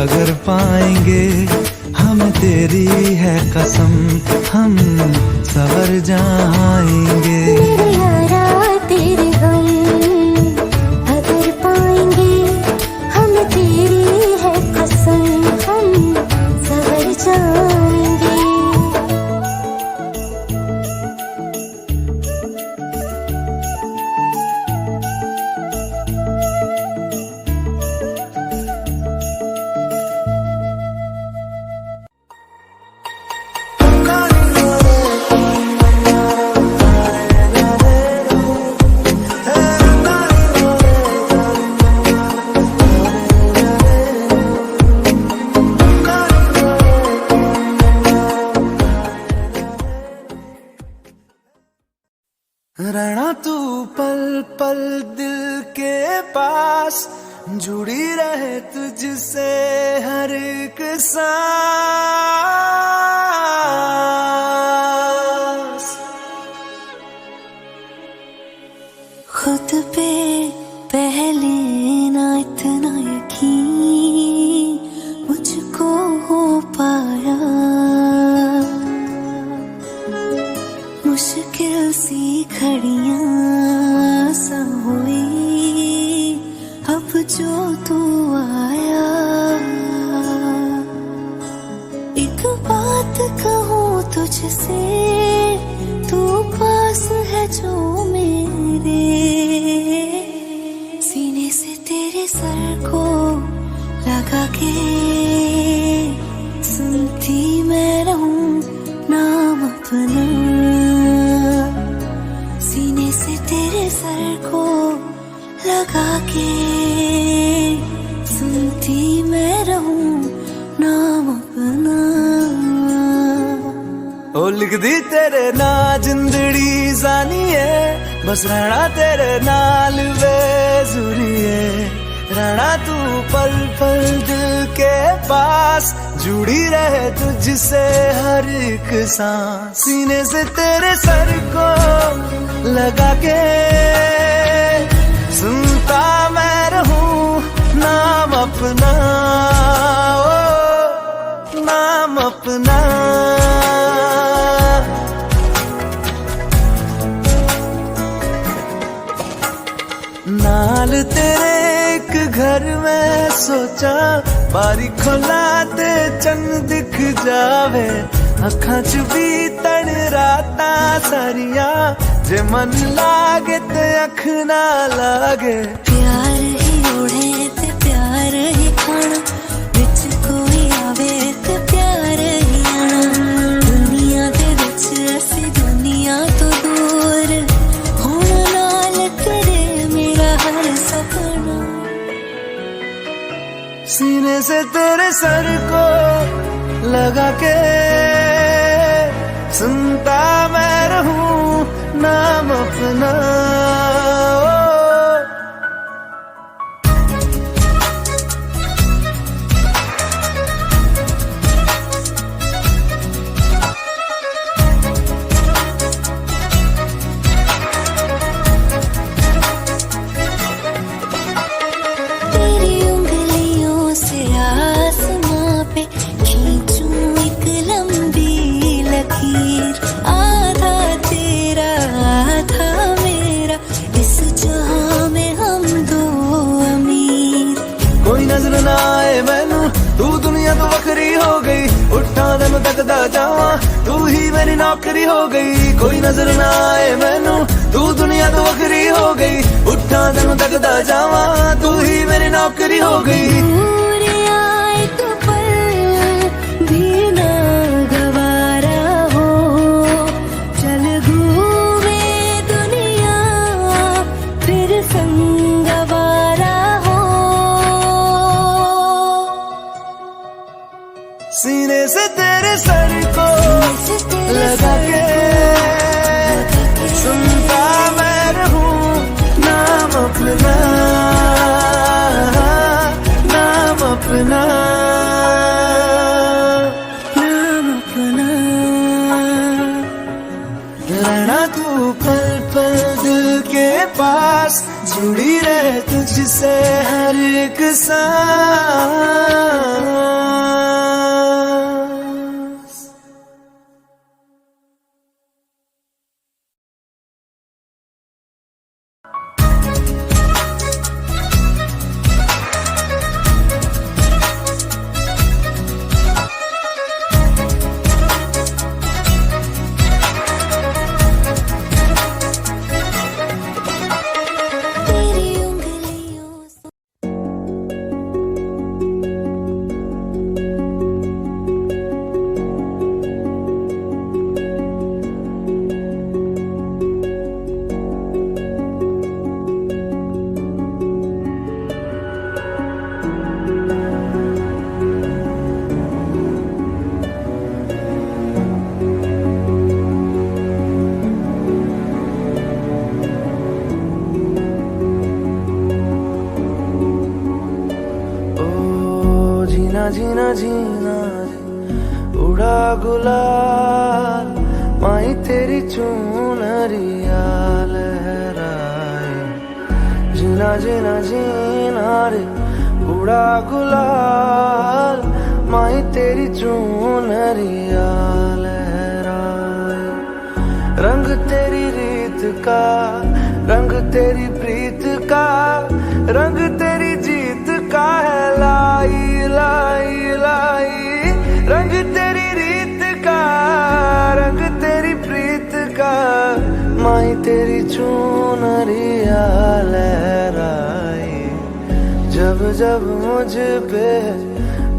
अगर पाएंगे, हम तेरी है कसम, हम सवर जाएंगे। मेरे यारा तेरे हम अगर पाएंगे, हम तेरी है कसम, हम सवर जाएंगे। रहना तू पल पल दिल के पास, जुड़ी रहे तुझसे हर एक सांस, खुद पे पहले ना इतना यकीन मुझको हो पाया, मुश्किल सी घड़ियां सब हुई अब जो तू आया। एक बात कहूँ तुझसे, तू पास है जो मेरे, सीने से तेरे सर को लगा के सुनती मैं रहूं नाम अपना, सीने से तेरे सर को लगा के सुनती मैं रहूं नाम अपना। ओ लिख दी तेरे ना जिंदड़ी जानी है, बस रहना तेरे नाल बेजुरी है, रहना तू पल पल दिल के पास, जुड़ी रहे तुझसे हर एक सांस, सीने से तेरे सर को लगा के सुनता मैं रहूं नाम अपना, ओ नाम अपना। नाल तेरे एक घर में सोचा, बारी खोला ते चंद दिख जावे, अखां च भी तन राता सारिया जे मन लागे ते अख ना लागे प्यार ही ओढ़े ते प्यार ही खाना विच कोई आवे ते प्यार ही आना दुनिया दे विच असी दुनिया तो दूर होना नाल करे मेरा हर सपना सीने से तेरे सर को लगा के सुनता मैं रहूं नाम अपना तेरी उंगलियों से आसमां पे खींचूं एक लंबी लकीर आधा तेरा आधा मेरा इस जहां में हम दो अमीर कोई नजर ना आए मैनू तू दुनिया तो वखरी हो गई उठा दिन तकदा जावा तू ही मेरी नौकरी हो गई कोई नजर ना आए मैनू तू दुनिया तो वखरी हो गई उठा दिन तकदा जावा तू ही मेरी नौकरी हो गई दूर आए तो पल भी ना गवारा हो चल घूमे दुनिया फिर संग गवारा हो सीने से तेरे सर को लगा के सुनता मैं रहूं नाम अपना नाम अपना नाम अपना रहना तू पल पल दिल के पास जुड़ी रहे तुझसे हर एक सांस तेरी उंगलियों से ओ जीना जीना जीना रे उड़ा गुलाल माई तेरी चूनरिया लहराए जीना जीना जीना रे उड़ा गुलाल माई तेरी चूनरिया लहराए रंग तेरी रीत का रंग तेरी प्रीत का रंग तेरी जीत का है लाई लाई लाई रंग तेरी रीत का रंग तेरी प्रीत का माई तेरी चूनरिया लहराई जब जब मुझ पे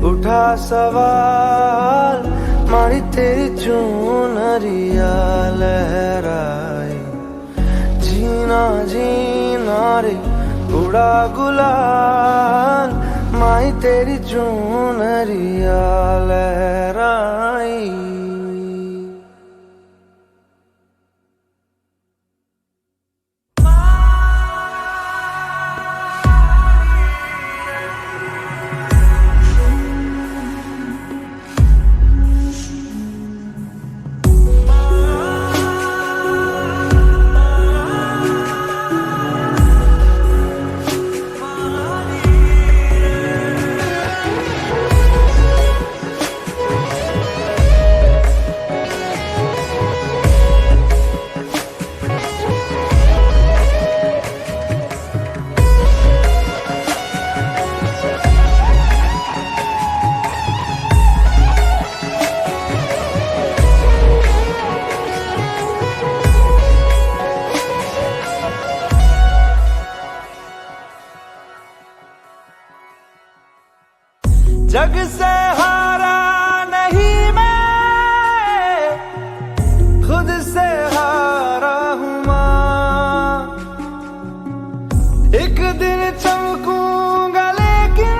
उठा सवाल माई तेरी चूनरिया लहराई जीना जीना रे उड़ा गुलाल माई तेरी चूनरिया लहराई से हारा नहीं मैं, खुद से हारा हूँ माँ। एक दिन चमकूंगा लेकिन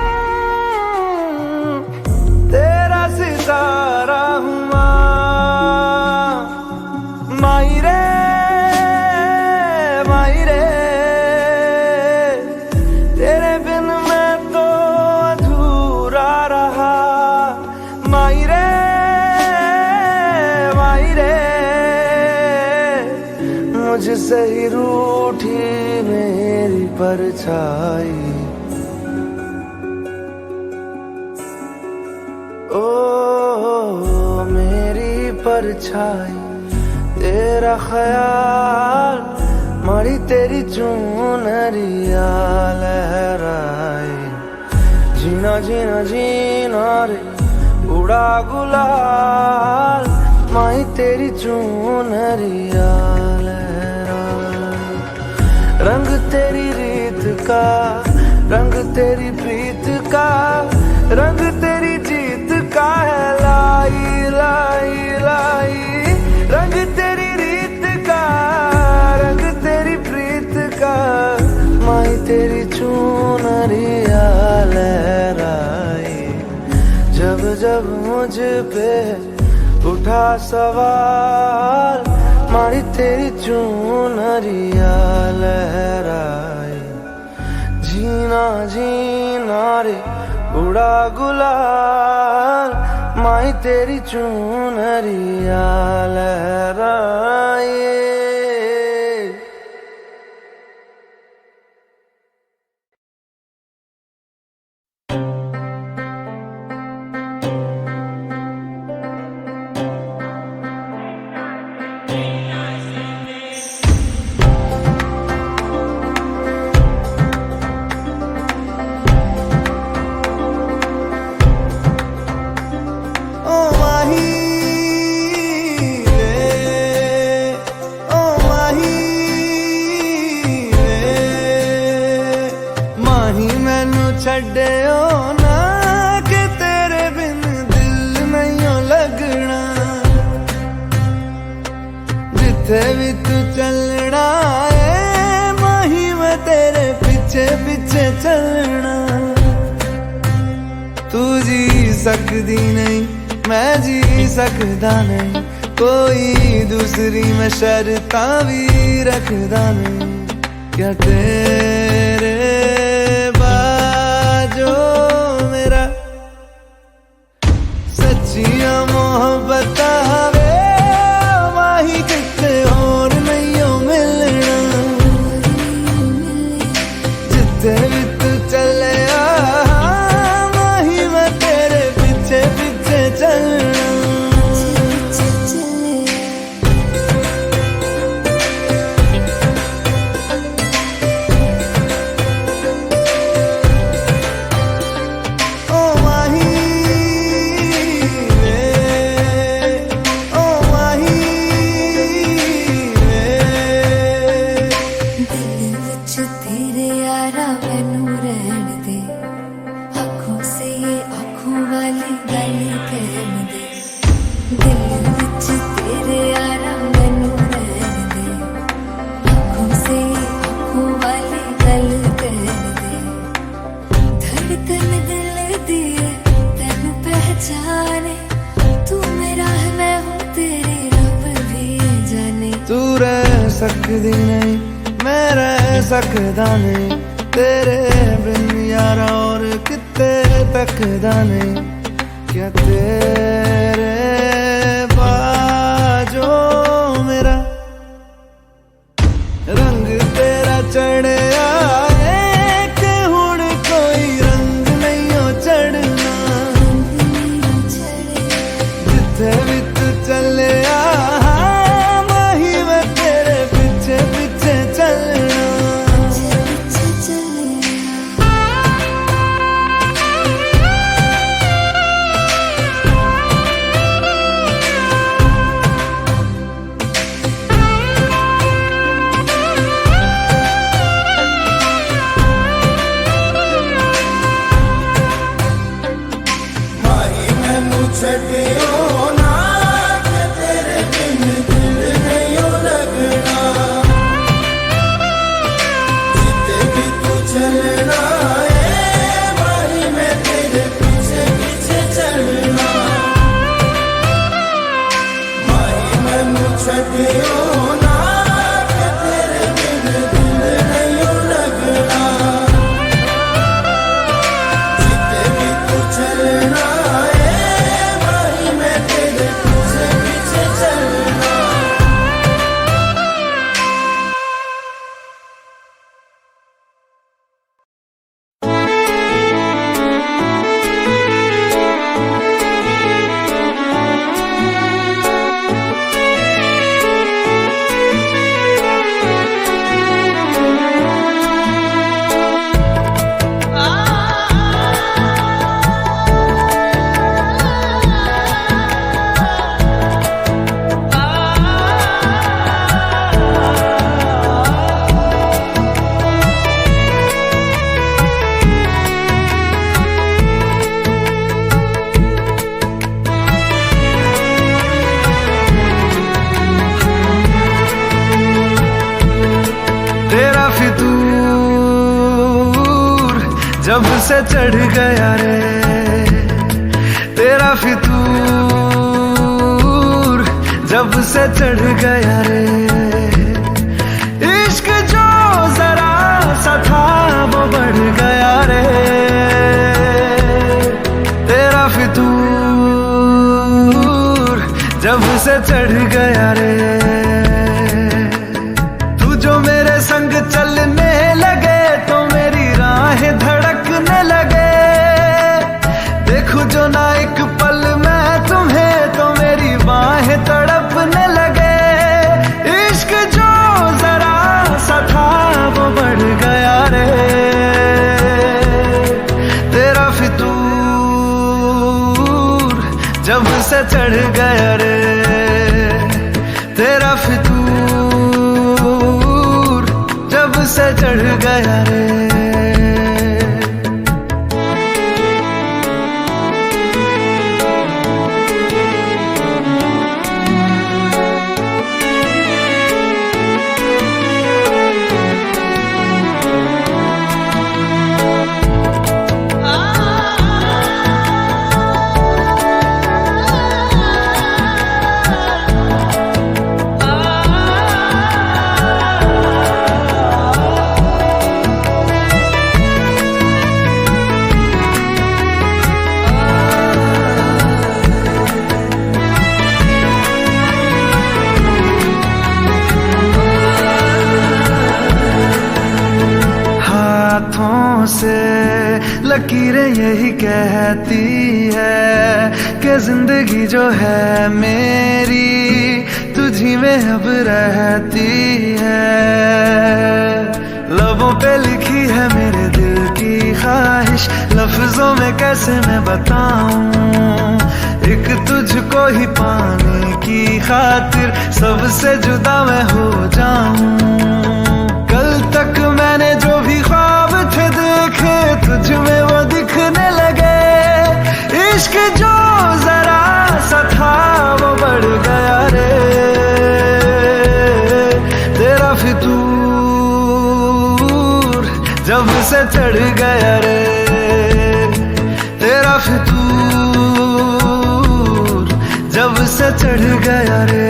तेरा सितारा हूँ माँ। माई रे माई रे, तेरे बिन मैं तो अधूरा रहा। माई रे माई रे, मुझसे ही रूठी मेरी परछाई। ओ मेरी परछाई, तेरा ख्याल मारी तेरी चुनरिया लहराए। जीना जीना जीना रे उड़ा गुलाल, माई तेरी चुनरिया लहराए। रंग तेरी रीत का, रंग तेरी प्रीत का, रंग तेरी जीत का है लाई लाई लाई। रंग तेरी रीत का, रंग तेरी प्रीत का, माई तेरी चुनरिया लहराए। जब जब मुझ पे उठा सवाल, माई तेरी चुनरिया लहराए। जीना जीना रे उड़ा गुलाल, माई तेरी चुनरिया लहराए। छड्डियो ना कि तेरे बिन दिल नहीं लगना। जिथे भी तू चलना है माही मैं तेरे पीछे पीछे चलना। तू जी सकदी नहीं मैं जी सकदा नहीं, कोई दूसरी मैं शर्तां भी रखदा नहीं। क्या तेरे जो मेरा सच्चिया मोहब्बत वे माही किते और नहीं हो मिलना। जिथे भी तू चले माही मैं तेरे पीछे पीछे चलना। तू रह सकदी नहीं मैं रह सकदा नहीं, तेरे बिन यारा और किते तकदा नहीं। क्या तेरे बाजो मेरा रंग तेरा चढ़े आए कि हुण कोई रंग नहीं हो चढ़ना। जिथे भी तू चले सदियों ना के तेरे बिन दिल नहीं लगना, जिते भी तू चलना है भाई मैं तेरे तुझे पीछे चलना। तेरा फितूर जब से चढ़ गया रे, तेरा फितूर जब से चढ़ गया रे, इश्क जो जरा सा था वो बढ़ गया रे, तेरा फितूर जब से चढ़ गया रे, जो मेरे संग चलने लगे तो मेरी राहें धड़कने लगे, देखूं जो ना एक पल मैं तुम्हें तो मेरी बाहें तड़पने लगे, इश्क जो जरा सा था वो बढ़ गया रे, तेरा फितूर जब से चढ़ गया रे, तेरा फितूर से चढ़ गया रे। से लकीरें यही कहती है कि जिंदगी जो है मेरी तुझी में अब रहती है, लबों पे लिखी है मेरे दिल की ख्वाहिश, लफ्जों में कैसे मैं बताऊं, एक तुझको ही पाने की खातिर सबसे जुदा मैं हो जाऊं, कल तक मैंने जो भी ख्वाब थे देखे तुझ में वो दिखने लगे, इश्क जो जरा सा था वो बढ़ गया रे, तेरा फितूर जब से चढ़ गया रे, तेरा फितूर जब से चढ़ गया रे।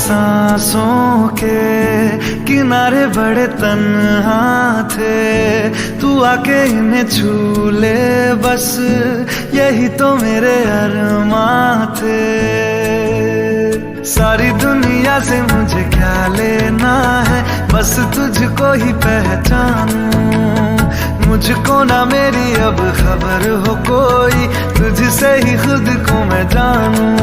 सांसों के किनारे बड़े तन्हा थे, तू आके इन्हें छू ले बस यही तो मेरे अरमां थे, सारी दुनिया से मुझे क्या लेना है, बस तुझको ही पहचानूं, मुझको ना मेरी अब खबर हो कोई, तुझसे ही खुद को मैं जानूं,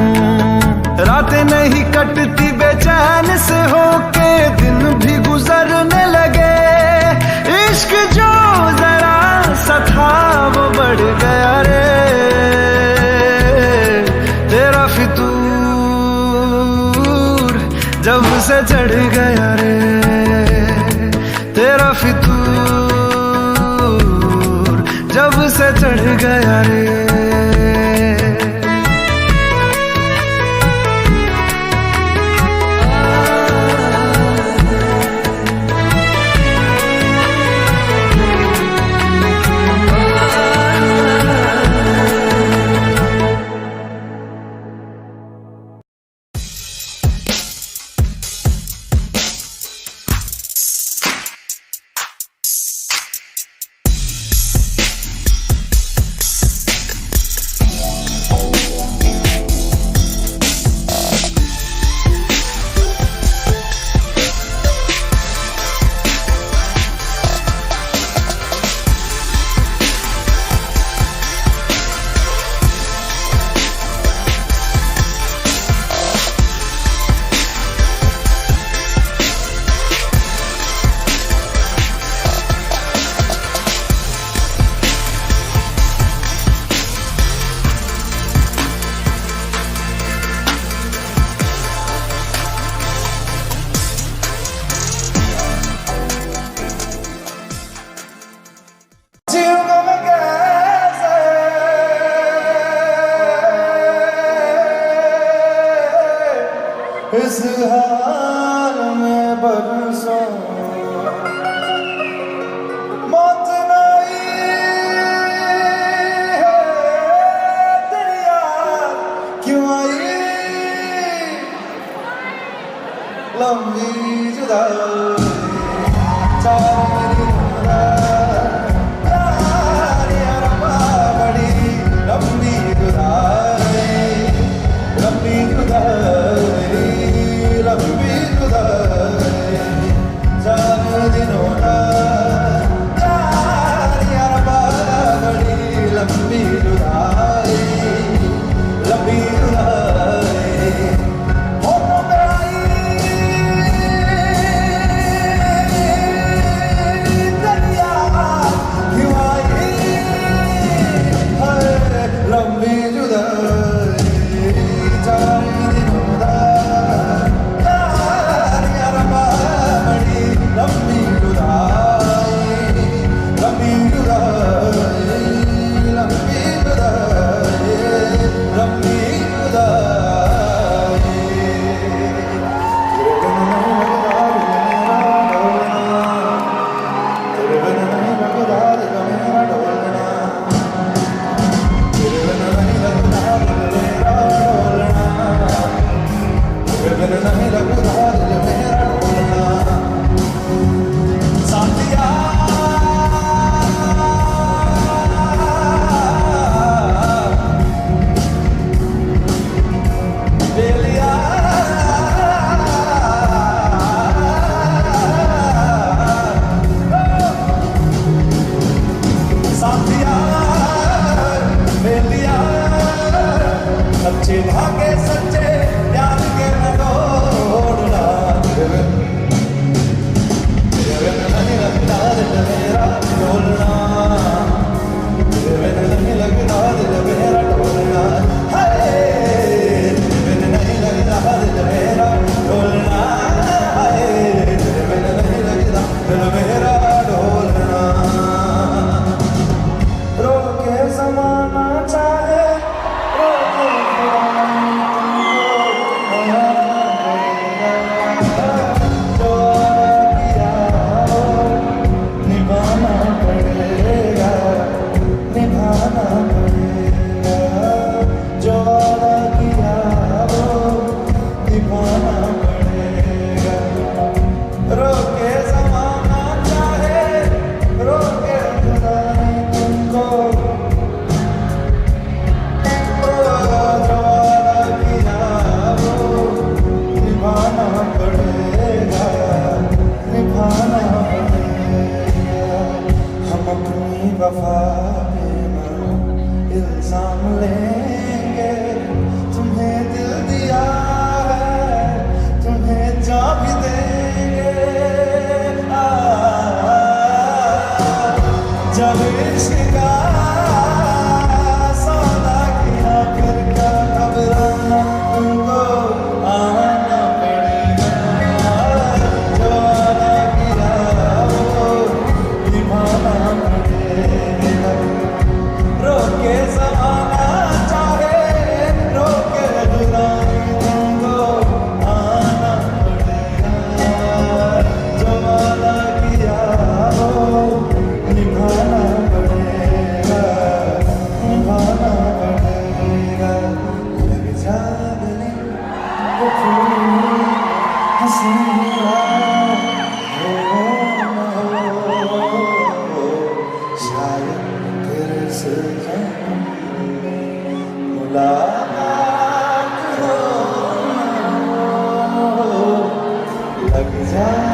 रातें नहीं कटती बेचैन से होके दिन भी गुजरने लगे, इश्क जो जरा सा था वो बढ़ गया रे, तेरा फितूर जब से चढ़ गया रे तेरा फितूर, जब से चढ़ गया रे। इस हाल में बरसों मौत नहीं है दुनिया क्यों आई लंबी जुदाई चांदनी बड़ी लंबी जुदाई, लंबी जुदाई, लंबी जुदाई, चार दिनों का यार बड़ी लंबी जुदाई, लंबी जुदाई। होठों पे आई दरिया क्यों आई है लंबी जुदाई, चार दिनों का लंबी जुदाई, लंबी जुदाई, लंबी जुदाई, लंबी जुदाई। तेरे बिन नहीं लगता दिल मेरा डोलना, तेरे बिन नहीं लगता दिल मेरा डोलना, तेरे बिन नहीं लगता दिल मेरा डोलना। साथिया बेलिया साथिया बेलिया सच्चे भागे सच्चे यार के न तोड़ना। तेरे बिन नहीं लगता दिल मेरा डोलना, तेरे बिन नहीं लगता दिल मेरा डोलना, हाय तेरे बिन नहीं लगता दिल मेरा डोलना, हाय तेरे बिन नहीं लगता दिल मेरा डोलना। रोके ज़माना चाहे रोके निभाना पड़ेगा, निभाना पड़ेगा, जो वादा किया वो निभाना पड़ेगा। रोके ज़माना चाहे रोके खुदा नहीं तुमको, जो वादा किया वो निभाना पड़ेगा, निभाना पड़ेगा। हम अपनी वफा पे ना इल्जाम लेंगे, तुम्हें दिल दिया है हसीना शायद तेरे से मुलाकात हो लग जाए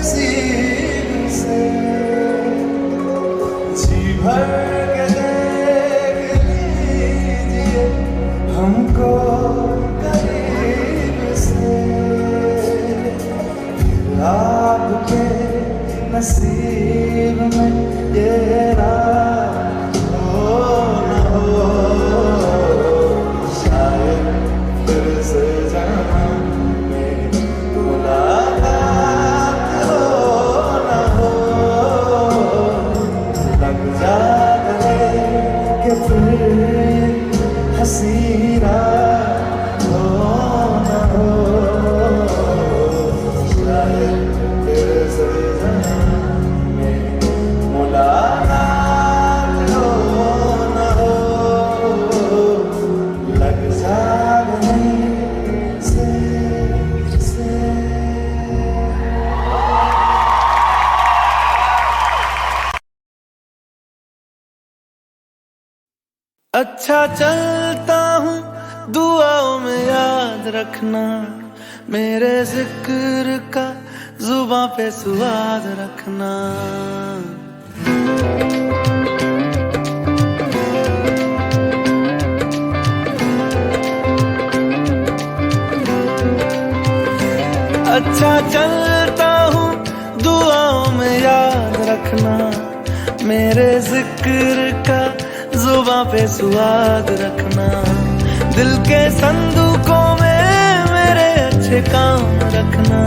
नसीब से जी भर के देख लीजिए हमको करीब से आपके नसीब में ये रात हो न हो शायद फिर से जन्म में मुलाकात हसीना हो न हो शायद तेरे से में मुलाकात हो न हो लग जाने से अच्छा चलता हूँ दुआओं में याद रखना मेरे जिक्र का जुबां पे स्वाद रखना अच्छा चलता हूँ दुआओं में याद रखना मेरे जिक्र का जुबां पे स्वाद रखना दिल के संदूकों में मेरे अच्छे काम रखना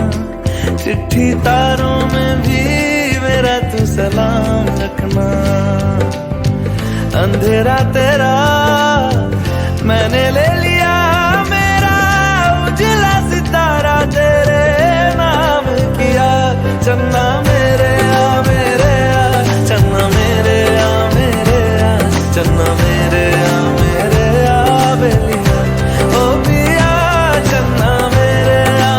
चिट्ठी तारों में भी मेरा तू सलाम रखना अंधेरा तेरा मैंने ले लिया मेरा उजला सितारा तेरे नाम किया चन्ना मेरे आ चन्ना मेरे आ चन्ना मेरे आ बेलिया ओ पिया चन्ना मेरे आ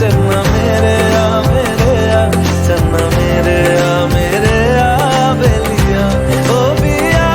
चन्ना मेरे आ चन्ना मेरे आ बेलिया ओ पिया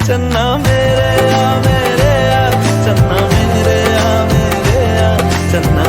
चन्ना मेरे आ चन्ना मेरे आ चन्ना